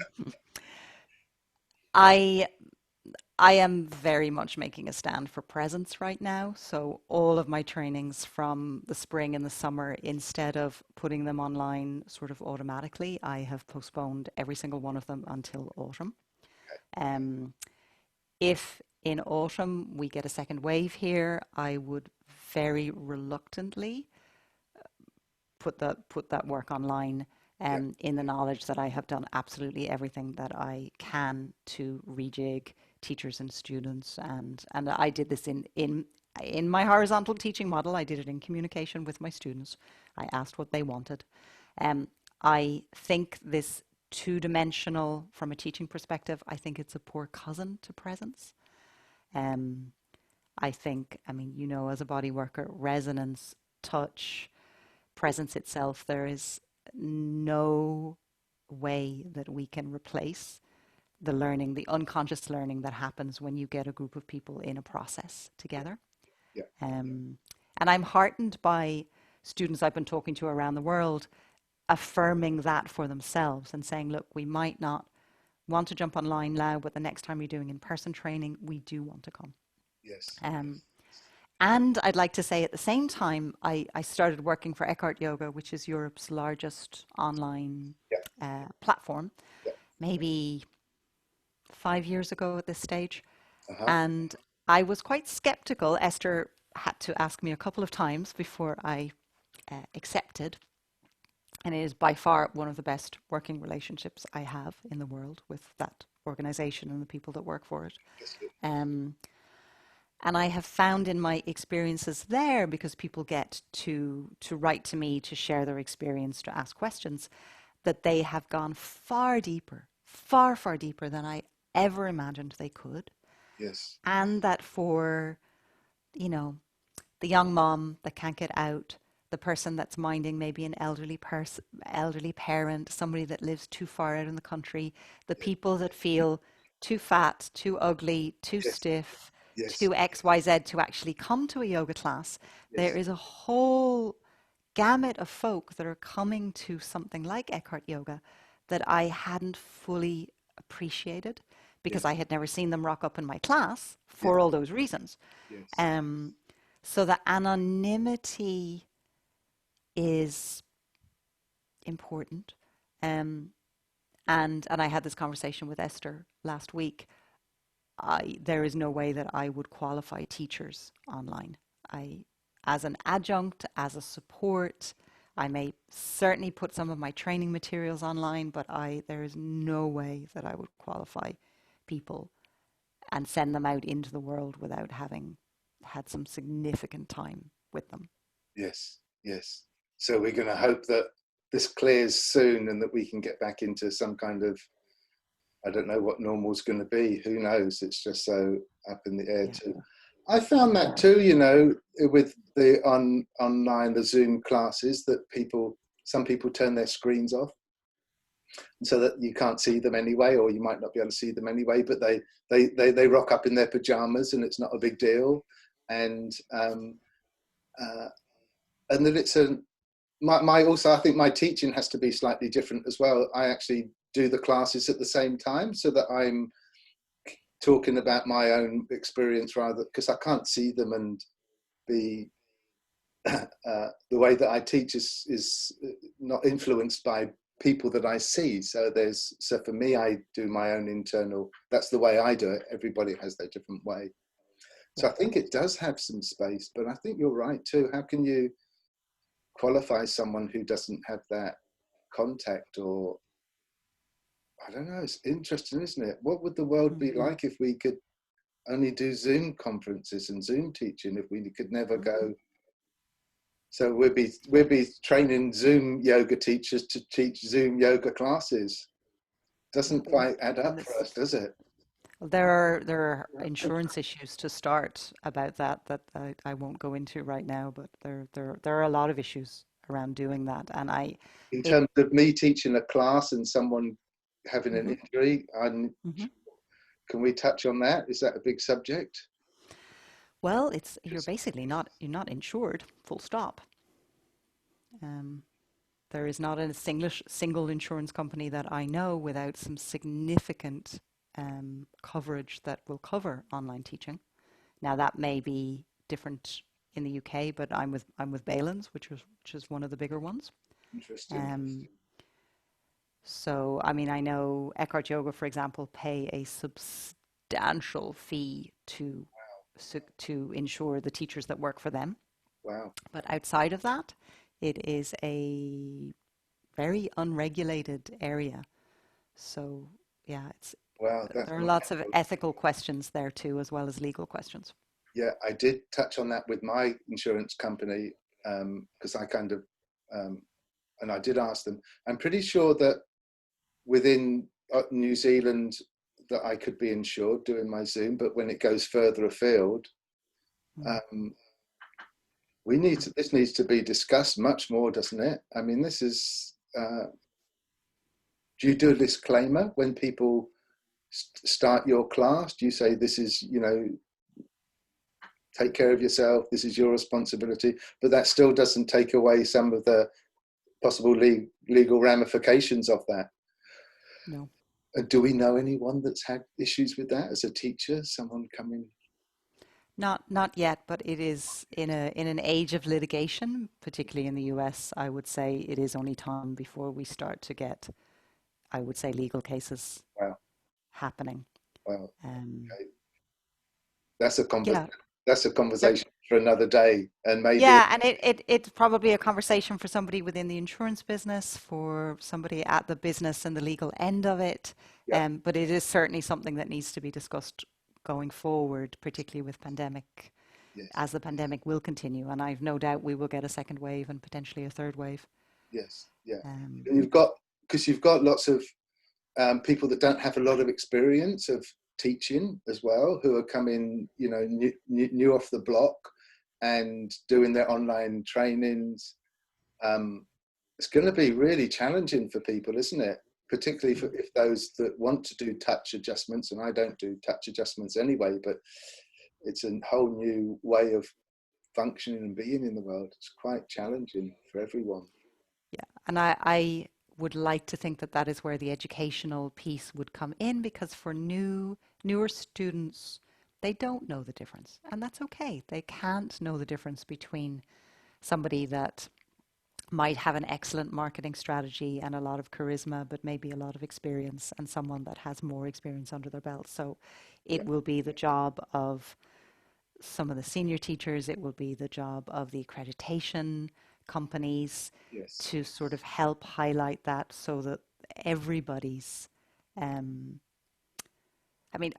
I I am very much making a stand for presence right now. So all of my trainings from the spring and the summer, instead of putting them online sort of automatically, I have postponed every single one of them until autumn. Um, if in autumn we get a second wave here, I would very reluctantly put that work online, Yeah. in the knowledge that I have done absolutely everything that I can to rejig teachers and students, and I did this in my horizontal teaching model. I did it in communication with my students. I asked what they wanted. Um, I think this two-dimensional, from a teaching perspective, I think it's a poor cousin to presence. Um, I think, I mean, as a body worker, resonance, touch, presence itself, there is no way that we can replace the learning, the unconscious learning that happens when you get a group of people in a process together. Yeah. And I'm heartened by students I've been talking to around the world affirming that for themselves and saying, look, we might not want to jump online now, but the next time you're doing in-person training, we do want to come. Yes. Um, And I'd like to say at the same time, I started working for Eckhart Yoga, which is Europe's largest online Yeah. platform, Yeah. maybe 5 years ago at this stage. Uh-huh. And I was quite skeptical. Esther had to ask me a couple of times before I accepted. And it is by far one of the best working relationships I have in the world with that organization and the people that work for it. That's good. Um, And I have found in my experiences there, because people get to write to me, to share their experience, to ask questions, that they have gone far deeper, far, far deeper than I ever imagined they could. Yes. And that for, you know, the young mom that can't get out, the person that's minding maybe an elderly parent, somebody that lives too far out in the country, the Yeah. people that feel too fat, too ugly, too Yes. stiff, Yes. too XYZ to actually come to a yoga class. There Yes. is a whole gamut of folk that are coming to something like Eckhart Yoga that I hadn't fully appreciated, because Yes. I had never seen them rock up in my class Yes. for all those reasons. Yes. Um, so the anonymity is important. Um, and I had this conversation with Esther last week. There is no way that I would qualify teachers online. As an adjunct, as a support, I may certainly put some of my training materials online, but there is no way that I would qualify people and send them out into the world without having had some significant time with them. Yes. Yes. So we're going to hope that this clears soon and that we can get back into some kind of, I don't know what normal's going to be. Who knows? It's just so up in the air Yeah. too. I found that too, with the online, the Zoom classes, that some people turn their screens off so that you can't see them anyway, or you might not be able to see them anyway, but they rock up in their pajamas and it's not a big deal. And uh, and that it's also, I think my teaching has to be slightly different as well. I actually do the classes at the same time so that I'm talking about my own experience, rather, because I can't see them and be the way that I teach is not influenced by people that I see. So for me, I do my own internal, that's the way I do it. Everybody has their different way. So Yeah. I think it does have some space, but I think you're right too. How can you qualify someone who doesn't have that contact? Or I don't know, it's interesting, isn't it? What would the world be Mm-hmm. like if we could only do Zoom conferences and Zoom teaching, if we could never go So we'll be training Zoom yoga teachers to teach Zoom yoga classes. Yeah, Doesn't quite add and up for this, us, does it? well, there are insurance issues to start about that I won't go into right now, but there are a lot of issues around doing that, and In it terms of me teaching a class and someone having an mhm, injury, mhm. can we touch on that? Is that a big subject? Well, it's you're not insured, full stop. Um, there is not a single insurance company that I know without some significant coverage that will cover online teaching. Now that may be different in the UK, but I'm with Balance, which is one of the bigger ones. Interesting. Um, so I mean, I know Eckhart Yoga, for example, pay a substantial fee to insure the teachers that work for them. Wow. But outside of that, it is a very unregulated area. So yeah, Wow, that's there are lots of incredible. ethical questions there too, as well as legal questions. Yeah, I did touch on that with my insurance company because I kind of, um, and I did ask them. I'm pretty sure that within New Zealand that I could be insured doing my Zoom, but when it goes further afield, Mm. um, this needs to be discussed much more, doesn't it? I mean, this is. Do you do a disclaimer when people start your class? Do you say this is, take care of yourself, this is your responsibility, but that still doesn't take away some of the possible legal ramifications of that? No, Do we know anyone that's had issues with that as a teacher? Someone coming? not yet, but it is in an age of litigation, particularly in the US. I would say it is only time before we start to get, I would say, legal cases Wow, happening. wow. Um, Okay. That's a yeah, that's a conversation for another day, and maybe. yeah, and it's probably a conversation for somebody within the insurance business, for somebody at the business and the legal end of it. Yeah, But it is certainly something that needs to be discussed going forward, particularly with pandemic, yes, as the pandemic will continue. And I've no doubt we will get a second wave and potentially a third wave. yes, yeah. Um, And you've got lots of people that don't have a lot of experience of teaching as well, who are coming, new off the block and doing their online trainings. It's going to be really challenging for people, isn't it? Particularly for if those that want to do touch adjustments, and I don't do touch adjustments anyway, but it's a whole new way of functioning and being in the world. It's quite challenging for everyone. Yeah, and I would like to think that that is where the educational piece would come in, because for newer students, they don't know the difference, and that's okay. They can't know the difference between somebody that might have an excellent marketing strategy and a lot of charisma, but maybe a lot of experience, and someone that has more experience under their belt. So Yeah, it will be the job of some of the senior teachers, it will be the job of the accreditation companies yes, to sort of help highlight that, so that everybody's, um, I mean,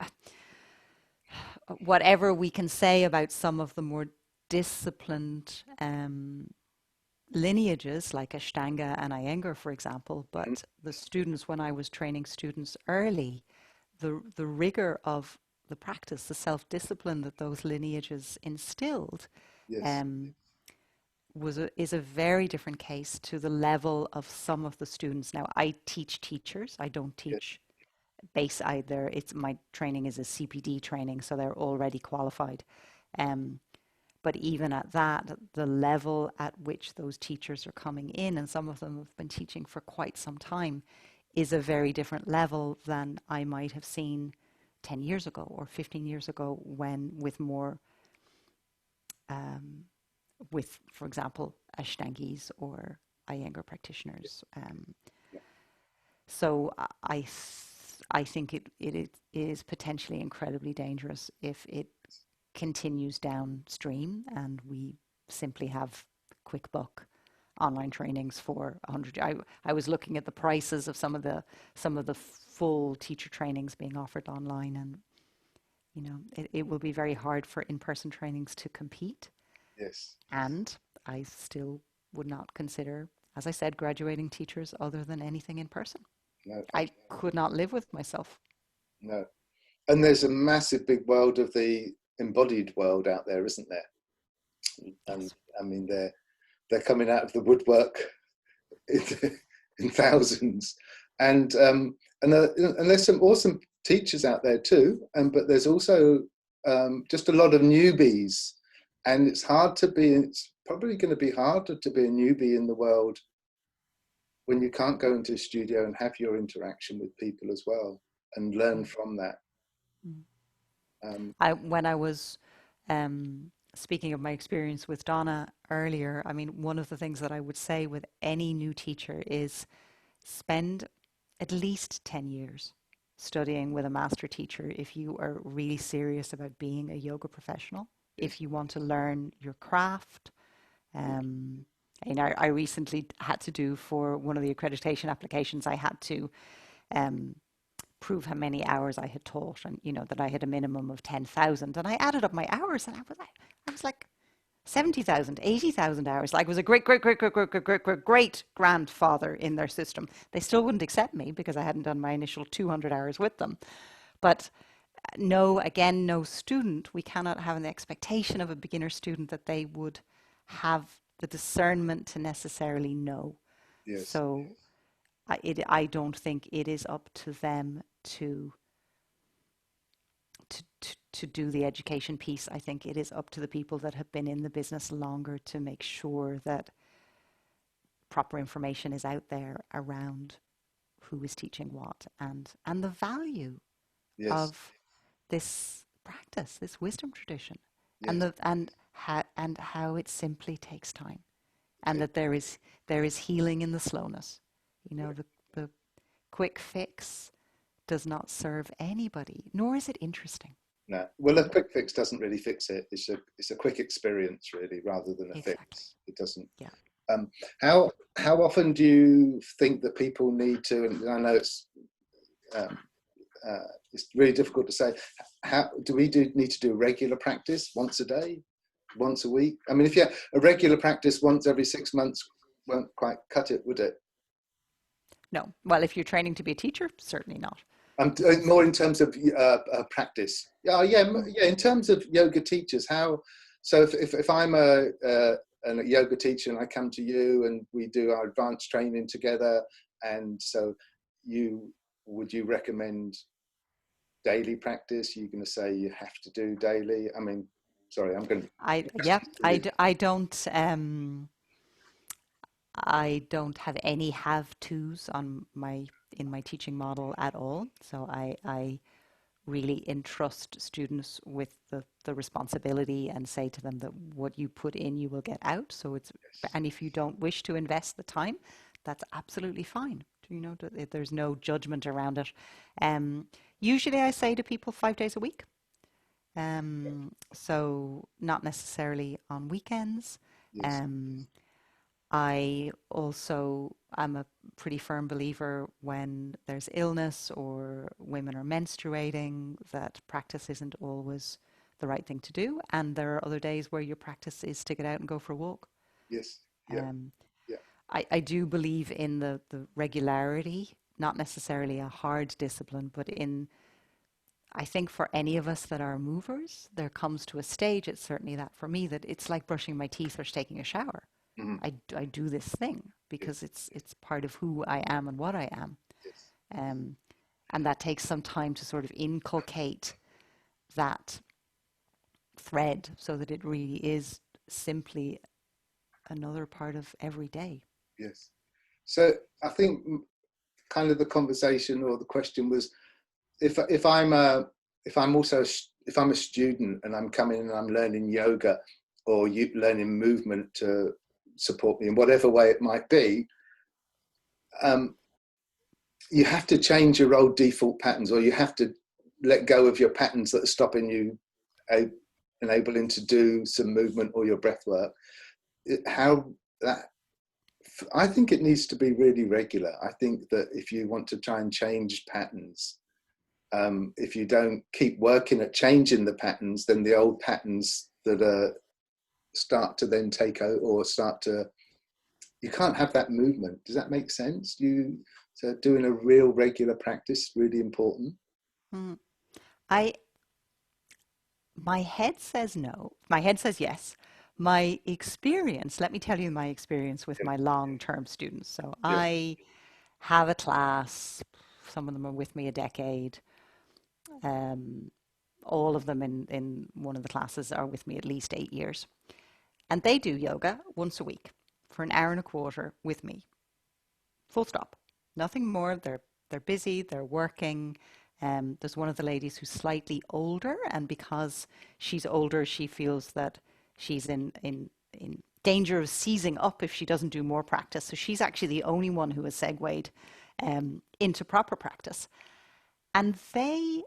whatever we can say about some of the more disciplined lineages like Ashtanga and Iyengar, for example, mhm, but the students, when I was training students early, the rigor of the practice, the self-discipline that those lineages instilled, yes, um, is a very different case to the level of some of the students. Now, I teach teachers. I don't yeah, teach base either. It's my training is a CPD training, so they're already qualified. Um, but even at that, the level at which those teachers are coming in, and some of them have been teaching for quite some time, is a very different level than I might have seen 10 years ago or 15 years ago, when with more, um, with, for example, Ashtangis or Iyengar practitioners. yeah, So I think it is potentially incredibly dangerous if it continues downstream and we simply have quick buck online trainings for 100. I was looking at the prices of some of the full teacher trainings being offered online, and it will be very hard for in-person trainings to compete. yes, And I still would not consider, as I said, graduating teachers other than anything in person. No, I could not live with myself. no. And there's a massive big world of the embodied world out there, isn't there? And Yes. I mean, they're coming out of the woodwork in thousands, and there's some awesome teachers out there too. But there's also just a lot of newbies, and it's hard to be. It's probably going to be harder to be a newbie in the world when you can't go into a studio and have your interaction with people as well and learn from that. Mm. Um, When I was speaking of my experience with Donna earlier, I mean, one of the things that I would say with any new teacher is spend at least 10 years studying with a master teacher if you are really serious about being a yoga professional, yes, if you want to learn your craft. Um, I recently had to do for one of the accreditation applications, I had to um, prove how many hours I had taught, and that I had a minimum of 10,000. And I added up my hours, and I was like 70,000, 80,000 hours. Like, I was a great, great, great, great, great, great, great, great, great grandfather in their system. They still wouldn't accept me because I hadn't done my initial 200 hours with them. But no, again, no student, we cannot have an expectation of a beginner student that they would have the discernment to necessarily know. yes, So I don't think it is up to them to do the education piece. I think it is up to the people that have been in the business longer to make sure that proper information is out there around who is teaching what, and the value yes, of this practice, this wisdom tradition, and yes, how it simply takes time, and okay, that there is healing in the slowness. yeah. The quick fix does not serve anybody, nor is it interesting. No, well, a quick fix doesn't really fix it. It's a quick experience, really, rather than a Exactly. fix. It doesn't. Yeah. Um, how often do you think that people need to? And I know um, it's really difficult to say. How do we need to do regular practice once a day, once a week? I mean, if you have a regular practice once every 6 months, won't quite cut it, would it? No. Well, if you're training to be a teacher, certainly not. I'm more in terms of practice. Yeah, yeah, Mm. yeah. In terms of yoga teachers, how? So if I'm a yoga teacher and I come to you and we do our advanced training together, and so would you recommend daily practice? You're going to say you have to do daily. I mean, sorry, I'm going Yeah, to. I don't have any have tos in my teaching model at all. So I really entrust students with the responsibility and say to them that what you put in, you will get out. And if you don't wish to invest the time, that's absolutely fine. There's no judgment around it. Um, Usually I say to people 5 days a week. So not necessarily on weekends. Yes, Um, I also am a pretty firm believer when there's illness or women are menstruating that practice isn't always the right thing to do. And there are other days where your practice is to get out and go for a walk. yes, yeah, Um, yeah, I do believe in the regularity, not necessarily a hard discipline, but I think for any of us that are movers, there comes to a stage, it's certainly that for me, that it's like brushing my teeth or taking a shower. mhm, I do this thing because yes, it's part of who I am and what I am. yes, Um, and that takes some time to sort of inculcate that thread so that it really is simply another part of every day. yes. So I think kind of the conversation or the question was if I'm also if I'm a student and I'm coming and I'm learning yoga or learning movement to support me in whatever way it might be, um, you have to change your old default patterns, or you have to let go of your patterns that are stopping you enabling to do some movement or your breath work. How that I think it needs to be really regular. I think that if you want to try and change patterns, if you don't keep working at changing the patterns, then the old patterns that are start to then take out or start to, you can't have that movement. Does that make sense? So doing a real regular practice is really important. Mm. I My head says no. My head says yes. My experience, let me tell you my experience with Yeah, my long-term students. So yeah, I have a class, some of them are with me a decade. Um, all of them in one of the classes are with me at least 8 years. And they do yoga once a week for an hour and a quarter with me. Full stop. Nothing more. They're busy, they're working. There's one of the ladies who's slightly older, and because she's older, she feels that she's in danger of seizing up if she doesn't do more practice. So she's actually the only one who has segued into proper practice. And they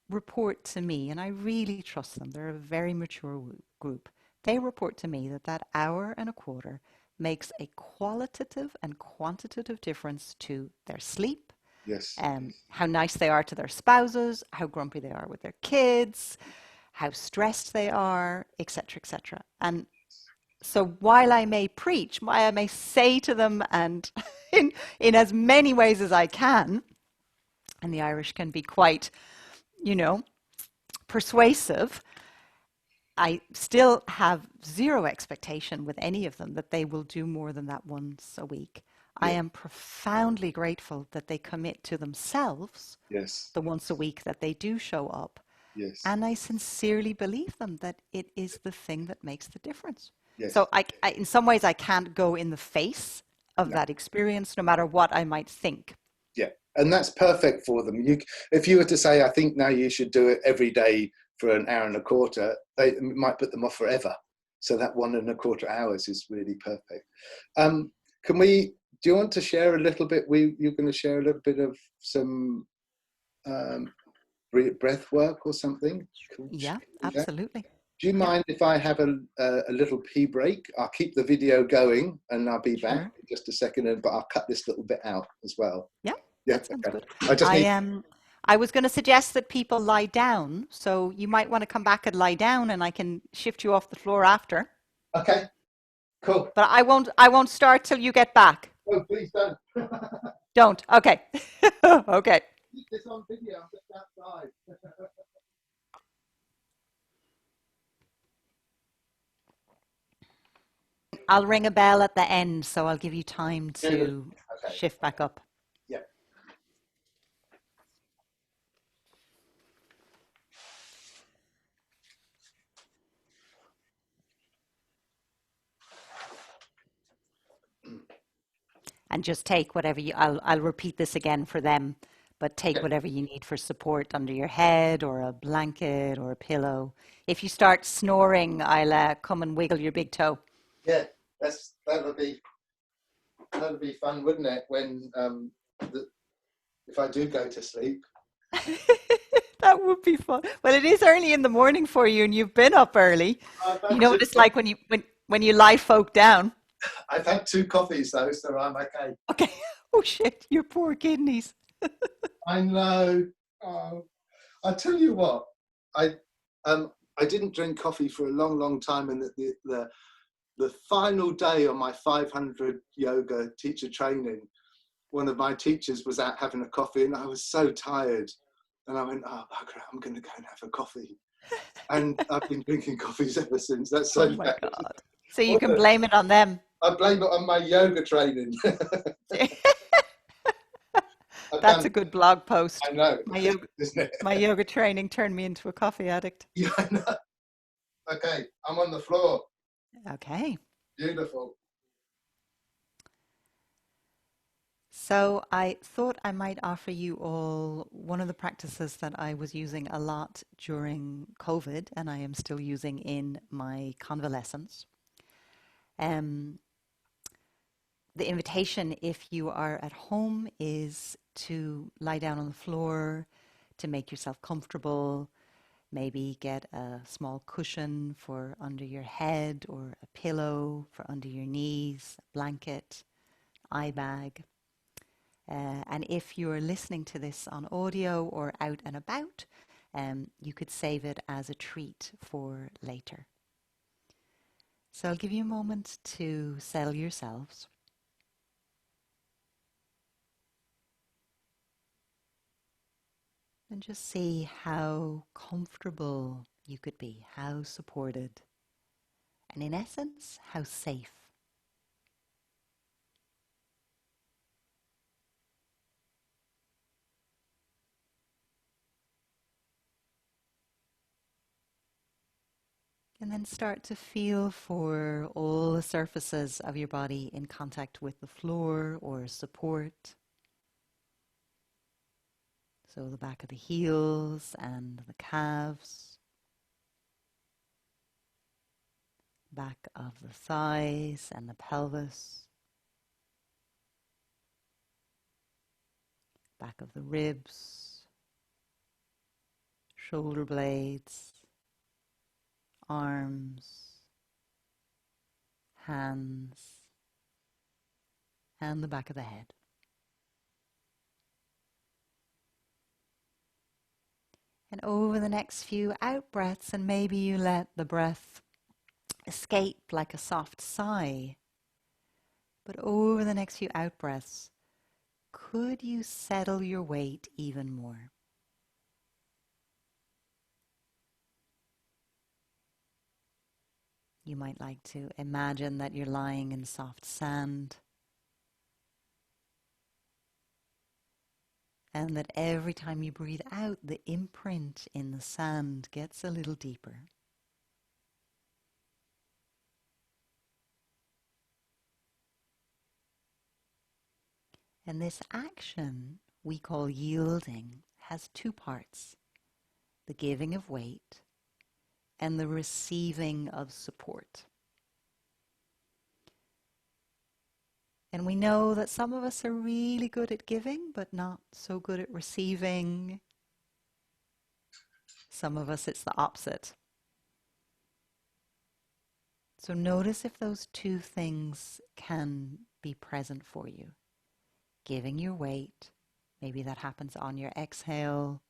report to me, and I really trust them, they're a very mature group. They report to me that that hour and a quarter makes a qualitative and quantitative difference to their sleep, yes, how nice they are to their spouses, how grumpy they are with their kids, how stressed they are, etc., etc. And so while I may preach, while I may say to them, and in as many ways as I can, and the Irish can be quite, you know, persuasive, I still have zero expectation with any of them that they will do more than that once a week. I yeah, am profoundly grateful that they commit to themselves yes, the once a week that they do show up. yes, And I sincerely believe them that it is the thing that makes the difference. yes. So in some ways, I can't go in the face of No. that experience, no matter what I might think. Yeah, and that's perfect for them. If you were to say, I think now you should do it every day for an hour and a quarter, they might put them off forever. So that 1.25 hours is really perfect. Can we? Do you want to share a little bit? You're going to share a little bit of some um, breath work or something. Should Yeah, we do that? absolutely. Do you Yeah, mind if I have a little pee break? I'll keep the video going and I'll be back sure. in just a second, but I'll cut this little bit out as well. Yeah, Yeah, that sounds okay. good. I just I need, am. I was going to suggest that people lie down, so you might want to come back and lie down, and I can shift you off the floor after. okay, cool. But I won't. I won't start till you get back. Oh, please don't. Don't. Okay. Okay. Keep this on video, I'm just outside. I'll ring a bell at the end, so I'll give you time Good. to Okay, shift back up. yeah. And just take whatever you. I'll repeat this again for them, but take Okay. whatever you need for support under your head or a blanket or a pillow. If you start snoring, I'll come and wiggle your big toe. Yeah, that'll be fun, wouldn't it? When if I do go to sleep. That would be fun. Well, it is early in the morning for you, and you've been up early. I've You had know two, what it's like when you lie folk down. I've had 2 coffees though, so I'm okay. Okay. Oh shit, your poor kidneys. I know. Oh, I tell you what, I I didn't drink coffee for a long, long time, and the final day on my 500 yoga teacher training, one of my teachers was out having a coffee, and I was so tired, and I went, "Oh, bugger, I'm going to go and have a coffee," and I've been drinking coffees ever since. That's Oh so my bad. God. So you can blame it on them. I blame it on my yoga training. I've That's done. a good blog post. I know, My yoga, isn't it? my yoga training turned me into a coffee addict. Yeah, I know. Okay, I'm on the floor. Okay. Beautiful. So I thought I might offer you all one of the practices that I was using a lot during COVID, and I am still using in my convalescence. Um, the invitation, if you are at home, is to lie down on the floor, to make yourself comfortable, maybe get a small cushion for under your head or a pillow for under your knees, a blanket, eye bag. And if you're listening to this on audio or out and about, you could save it as a treat for later. So I'll give you a moment to settle yourselves. And just see how comfortable you could be, how supported, and in essence, how safe. And then start to feel for all the surfaces of your body in contact with the floor or support. So the back of the heels and the calves, back of the thighs and the pelvis, back of the ribs, shoulder blades, arms, hands, and the back of the head. And over the next few out breaths, and maybe you let the breath escape like a soft sigh, but over the next few out breaths, could you settle your weight even more? You might like to imagine that you're lying in soft sand, and that every time you breathe out, the imprint in the sand gets a little deeper. And this action we call yielding has two parts: the giving of weight and the receiving of support. And we know that some of us are really good at giving, but not so good at receiving. Some of us, it's the opposite. So notice if those two things can be present for you. Giving your weight, maybe that happens on your exhale,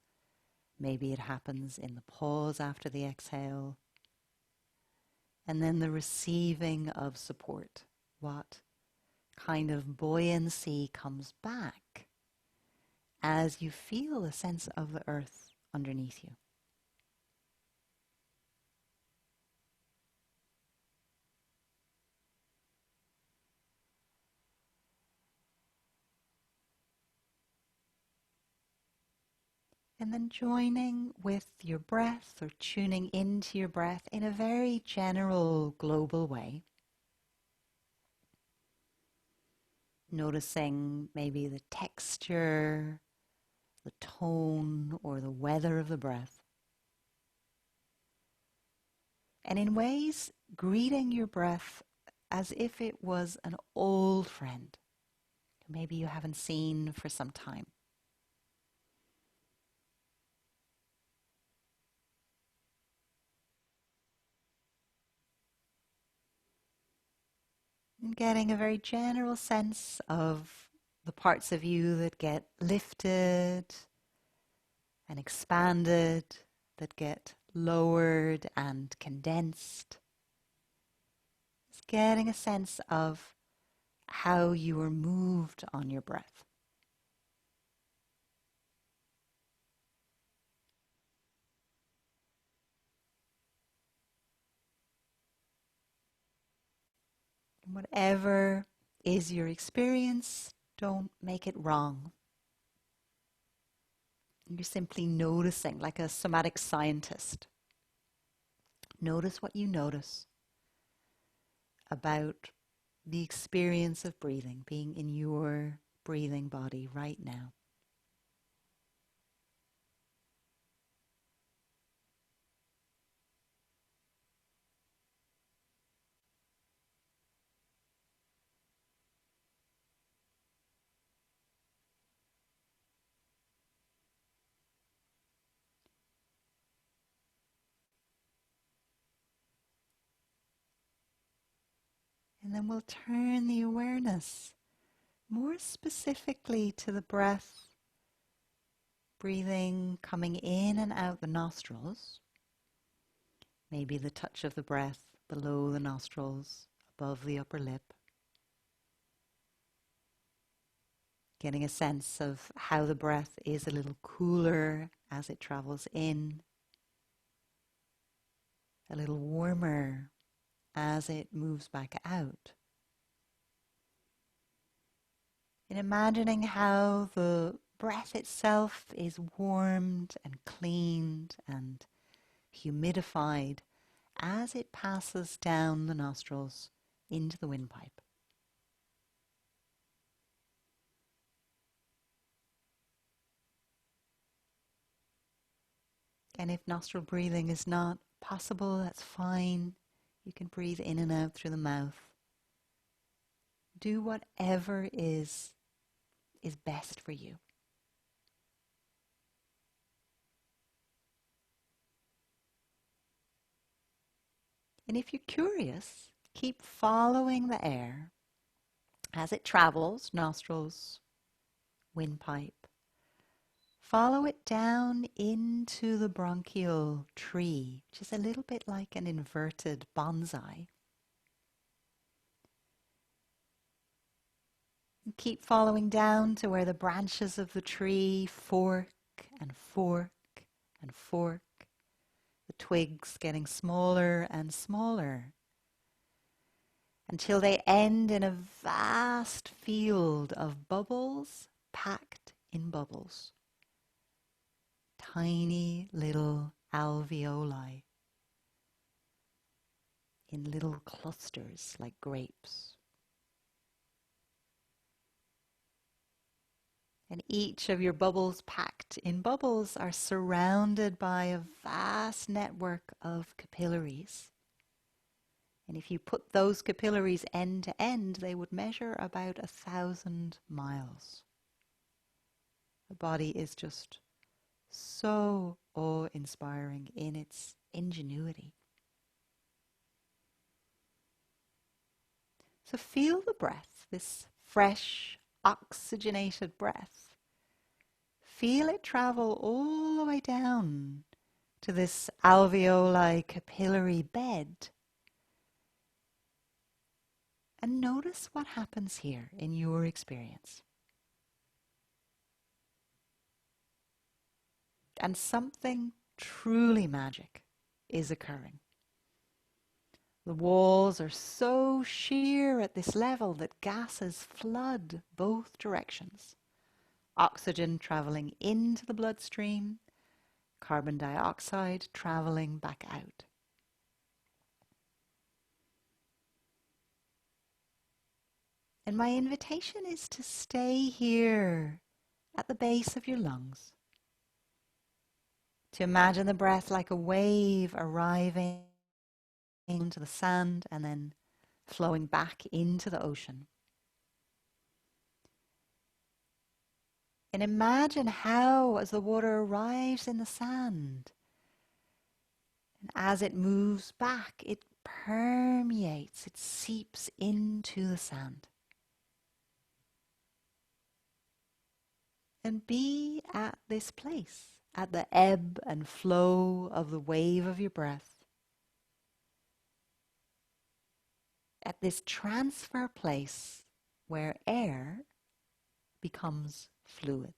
maybe it happens in the pause after the exhale. And then the receiving of support. What kind of buoyancy comes back as you feel a sense of the earth underneath you? And then joining with your breath or tuning into your breath in a very general, global way. Noticing maybe the texture, the tone, or the weather of the breath. And in ways, greeting your breath as if it was an old friend who maybe you haven't seen for some time. And getting a very general sense of the parts of you that get lifted and expanded, that get lowered and condensed. Just getting a sense of how you are moved on your breath. And whatever is your experience, don't make it wrong. You're simply noticing, like a somatic scientist. Notice what you notice about the experience of breathing, being in your breathing body right now. And then we'll turn the awareness more specifically to the breath, breathing coming in and out the nostrils. Maybe the touch of the breath below the nostrils, above the upper lip. Getting a sense of how the breath is a little cooler as it travels in, a little warmer as it moves back out. And imagining how the breath itself is warmed and cleaned and humidified as it passes down the nostrils into the windpipe. And if nostril breathing is not possible, that's fine. You can breathe in and out through the mouth. Do whatever is best for you. And if you're curious, keep following the air as it travels, nostrils, windpipe. Follow it down into the bronchial tree, which is a little bit like an inverted bonsai. And keep following down to where the branches of the tree fork and fork and fork, the twigs getting smaller and smaller, until they end in a vast field of bubbles packed in bubbles. Tiny little alveoli in little clusters like grapes. And each of your bubbles packed in bubbles are surrounded by a vast network of capillaries. And if you put those capillaries end to end, they would measure about 1,000 miles. The body is just so awe-inspiring in its ingenuity. So feel the breath, this fresh, oxygenated breath. Feel it travel all the way down to this alveoli capillary bed. And notice what happens here in your experience. And something truly magic is occurring. The walls are so sheer at this level that gases flood both directions. Oxygen traveling into the bloodstream, carbon dioxide traveling back out. And my invitation is to stay here at the base of your lungs. To imagine the breath like a wave arriving into the sand and then flowing back into the ocean. And imagine how, as the water arrives in the sand, and as it moves back, it permeates, it seeps into the sand. And be at this place, at the ebb and flow of the wave of your breath, at this transfer place where air becomes fluid.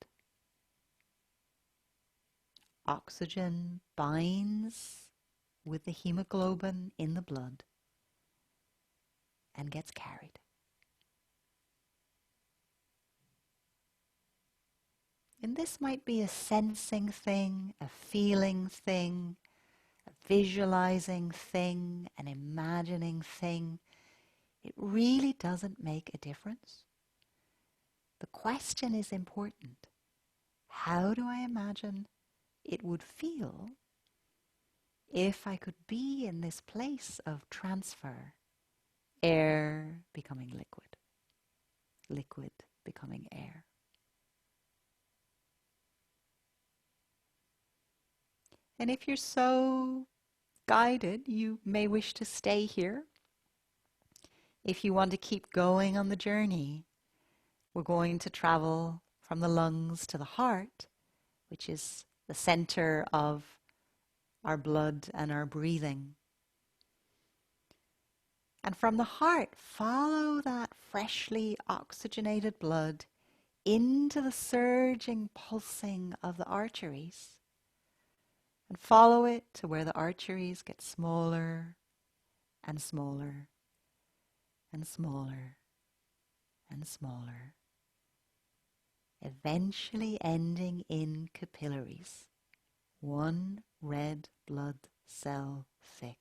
Oxygen binds with the hemoglobin in the blood and gets carried. And this might be a sensing thing, a feeling thing, a visualizing thing, an imagining thing. It really doesn't make a difference. The question is important. How do I imagine it would feel if I could be in this place of transfer, air becoming liquid, liquid becoming air? And if you're so guided, you may wish to stay here. If you want to keep going on the journey, we're going to travel from the lungs to the heart, which is the center of our blood and our breathing. And from the heart, follow that freshly oxygenated blood into the surging pulsing of the arteries. And follow it to where the arteries get smaller and smaller and smaller and smaller, eventually ending in capillaries, one red blood cell thick.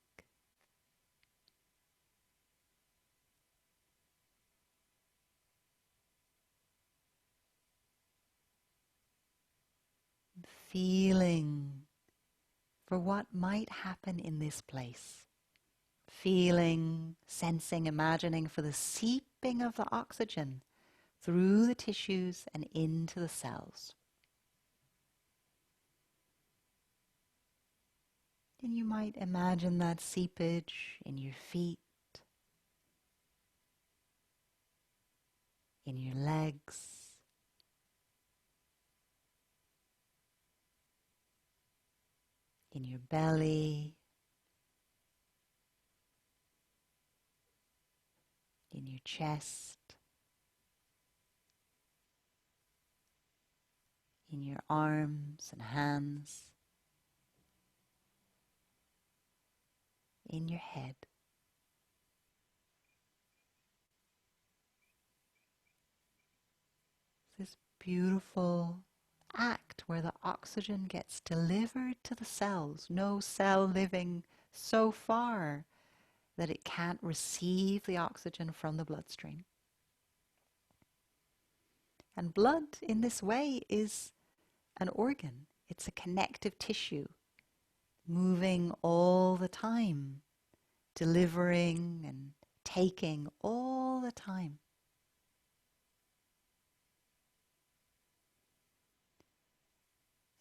Feeling for what might happen in this place. Feeling, sensing, imagining for the seeping of the oxygen through the tissues and into the cells. And you might imagine that seepage in your feet, in your legs, in your belly, in your chest, in your arms and hands, in your head. This beautiful act where the oxygen gets delivered to the cells, no cell living so far that it can't receive the oxygen from the bloodstream. And blood in this way is an organ. It's a connective tissue, moving all the time, delivering and taking all the time.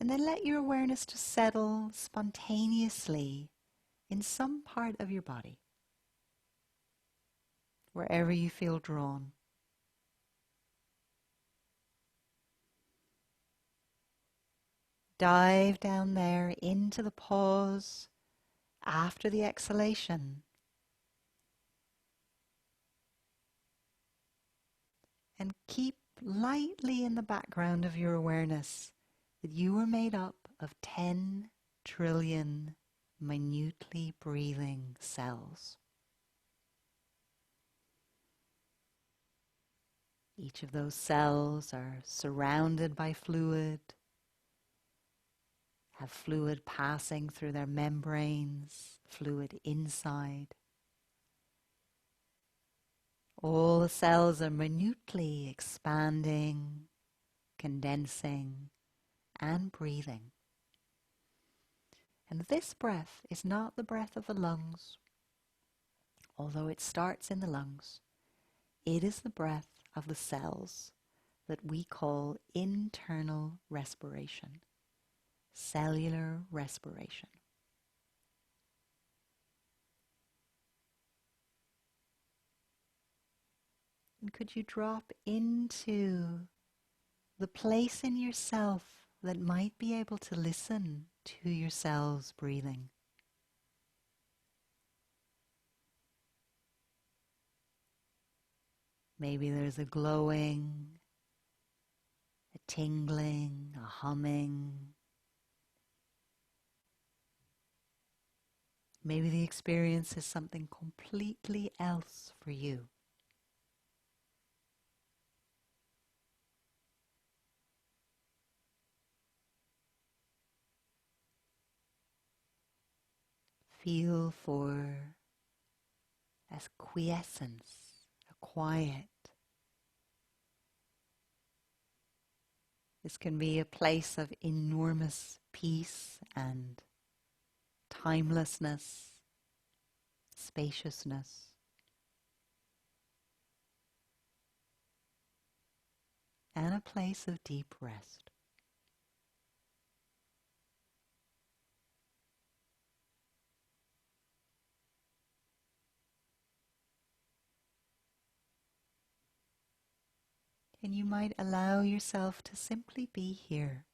And then let your awareness to settle spontaneously in some part of your body, wherever you feel drawn. Dive down there into the pause after the exhalation. And keep lightly in the background of your awareness that you are made up of 10 trillion minutely breathing cells. Each of those cells are surrounded by fluid, have fluid passing through their membranes, fluid inside. All the cells are minutely expanding, condensing, and breathing. And this breath is not the breath of the lungs, although it starts in the lungs. It is the breath of the cells that we call internal respiration, cellular respiration. And could you drop into the place in yourself that might be able to listen to your cells breathing? Maybe there's a glowing, a tingling, a humming. Maybe the experience is something completely else for you. Feel for a quiescence, a quiet. This can be a place of enormous peace and timelessness, spaciousness. And a place of deep rest. And you might allow yourself to simply be here.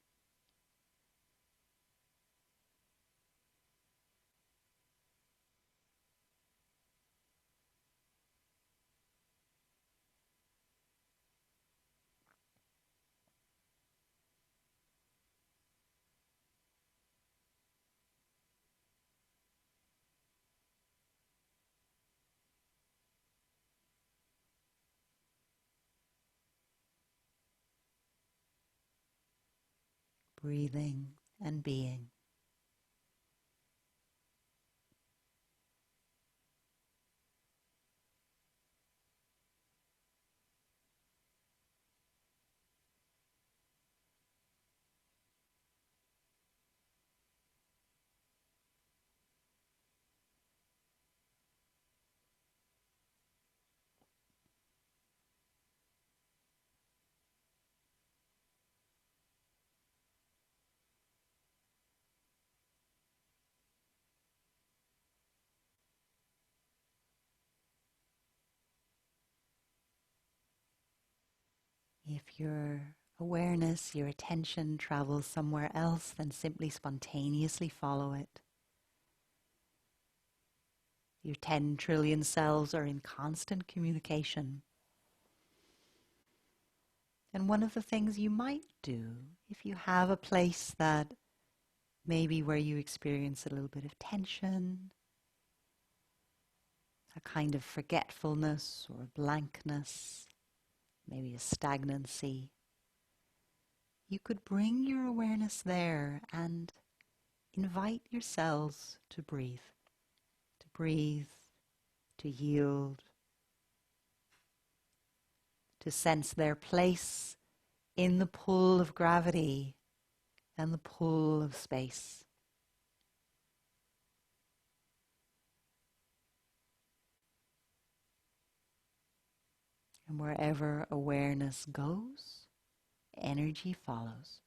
breathing and being. If your awareness, your attention travels somewhere else, then simply spontaneously follow it. Your 10 trillion cells are in constant communication. And one of the things you might do, if you have a place that maybe where you experience a little bit of tension, a kind of forgetfulness or blankness, maybe a stagnancy, you could bring your awareness there and invite your cells to breathe, to yield, to sense their place in the pull of gravity and the pull of space. And wherever awareness goes, energy follows.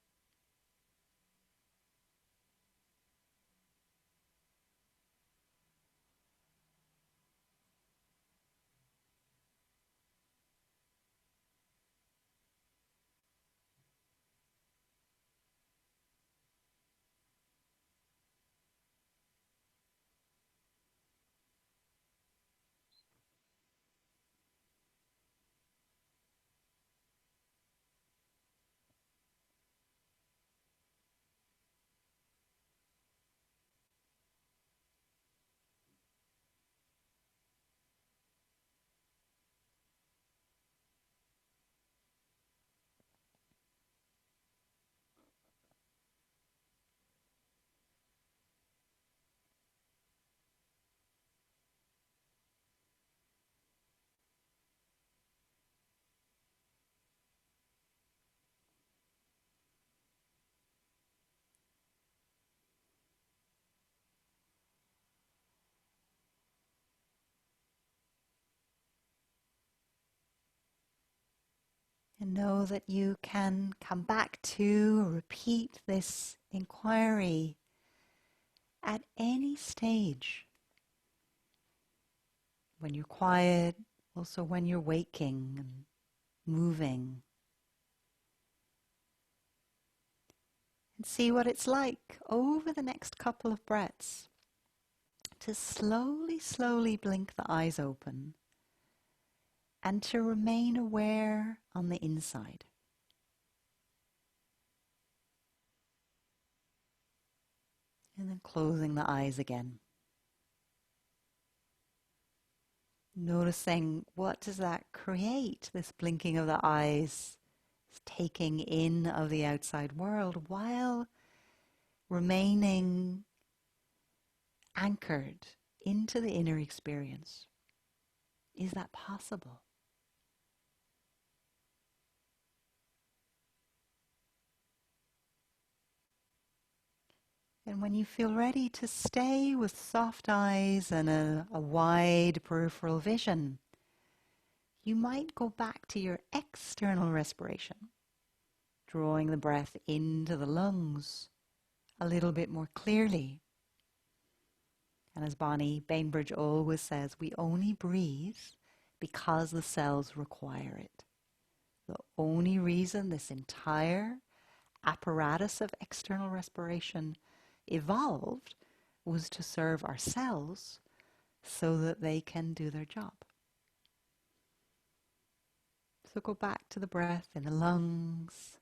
And know that you can come back to or repeat this inquiry at any stage. When you're quiet, also when you're waking and moving. And see what it's like over the next couple of breaths to slowly blink the eyes open and to remain aware on the inside. And then closing the eyes again. Noticing what does that create, this blinking of the eyes, this taking in of the outside world while remaining anchored into the inner experience. Is that possible? And when you feel ready to stay with soft eyes and a wide peripheral vision, you might go back to your external respiration, drawing the breath into the lungs a little bit more clearly. And as Bonnie Bainbridge always says, we only breathe because the cells require it. The only reason this entire apparatus of external respiration evolved was to serve our cells so that they can do their job. So go back to the breath in the lungs,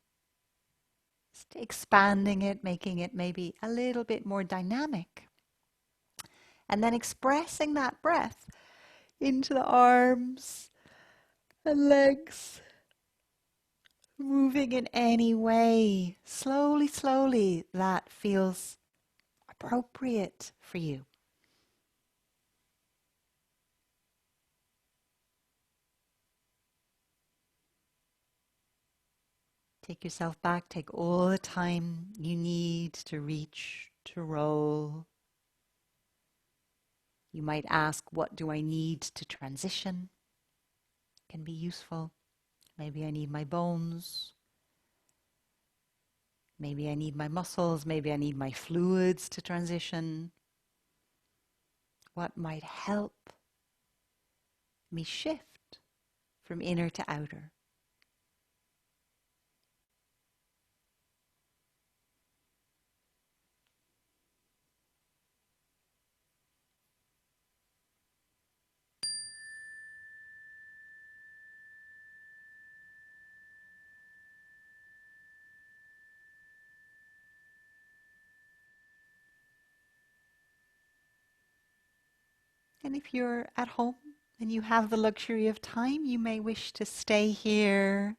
just expanding it, making it maybe a little bit more dynamic. And then expressing that breath into the arms and legs, Moving in any way, slowly, slowly, that feels appropriate for you. Take yourself back, take all the time you need to reach, to roll. You might ask, what do I need to transition? It can be useful. Maybe I need my bones. Maybe I need my muscles. Maybe I need my fluids to transition. What might help me shift from inner to outer? And if you're at home and you have the luxury of time, you may wish to stay here.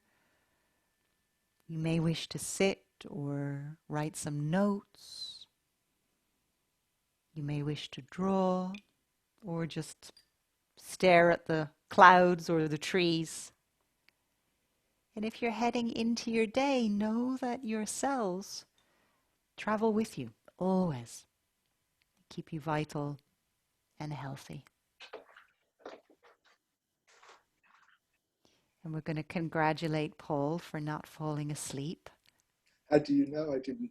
You may wish to sit or write some notes. You may wish to draw or just stare at the clouds or the trees. And if you're heading into your day, know that your cells travel with you always. Keep you vital and healthy. And we're going to congratulate Paul for not falling asleep. How do you know I didn't?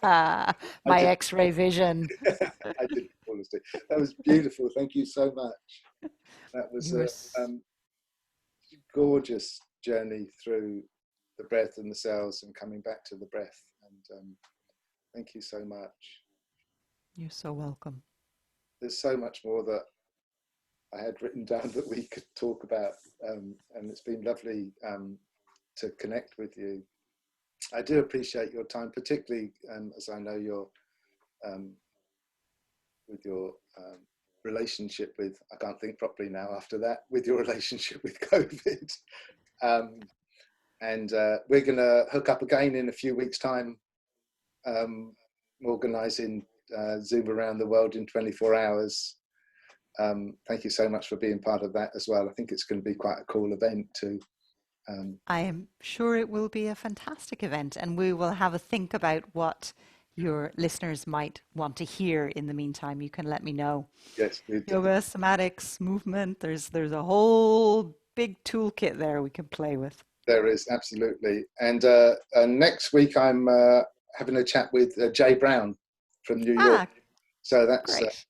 I My did. X-ray vision. I didn't fall asleep. That was beautiful. Thank you so much. That was a Yours. gorgeous journey through the breath and the cells and coming back to the breath. And thank you so much. You're so welcome. There's so much more that I had written down that we could talk about, and it's been lovely to connect with you. I do appreciate your time, particularly as I know you're with your relationship with, I can't think properly now after that, with your relationship with COVID. And we're going to hook up again in a few weeks' time, organising Zoom around the world in 24 hours. Thank you so much for being part of that as well. I think it's going to be quite a cool event too. I am sure it will be a fantastic event, and we will have a think about what your listeners might want to hear in the meantime. You can let me know. Yes, Yoga, somatics, movement, there's a whole big toolkit there we can play with. there is, absolutely. And next week I'm having a chat with Jay Brown from New York. Ah, So that's great.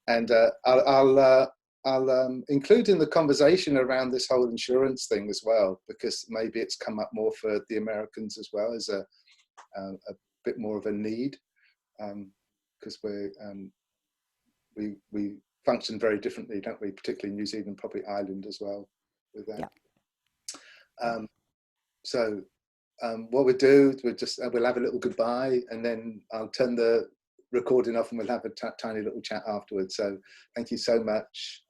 and I'll include in the conversation around this whole insurance thing as well, because maybe it's come up more for the Americans as well as a bit more of a need, because we function very differently, don't we? Particularly New Zealand, probably Ireland as well with that. Yeah. So what we'll do, we'll have a little goodbye, and then I'll turn the recording off, and we'll have a tiny little chat afterwards. So thank you so much.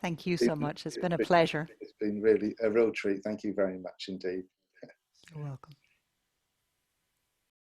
Thank you so much. It's been a pleasure. It's been really a real treat. Thank you very much indeed. You're welcome.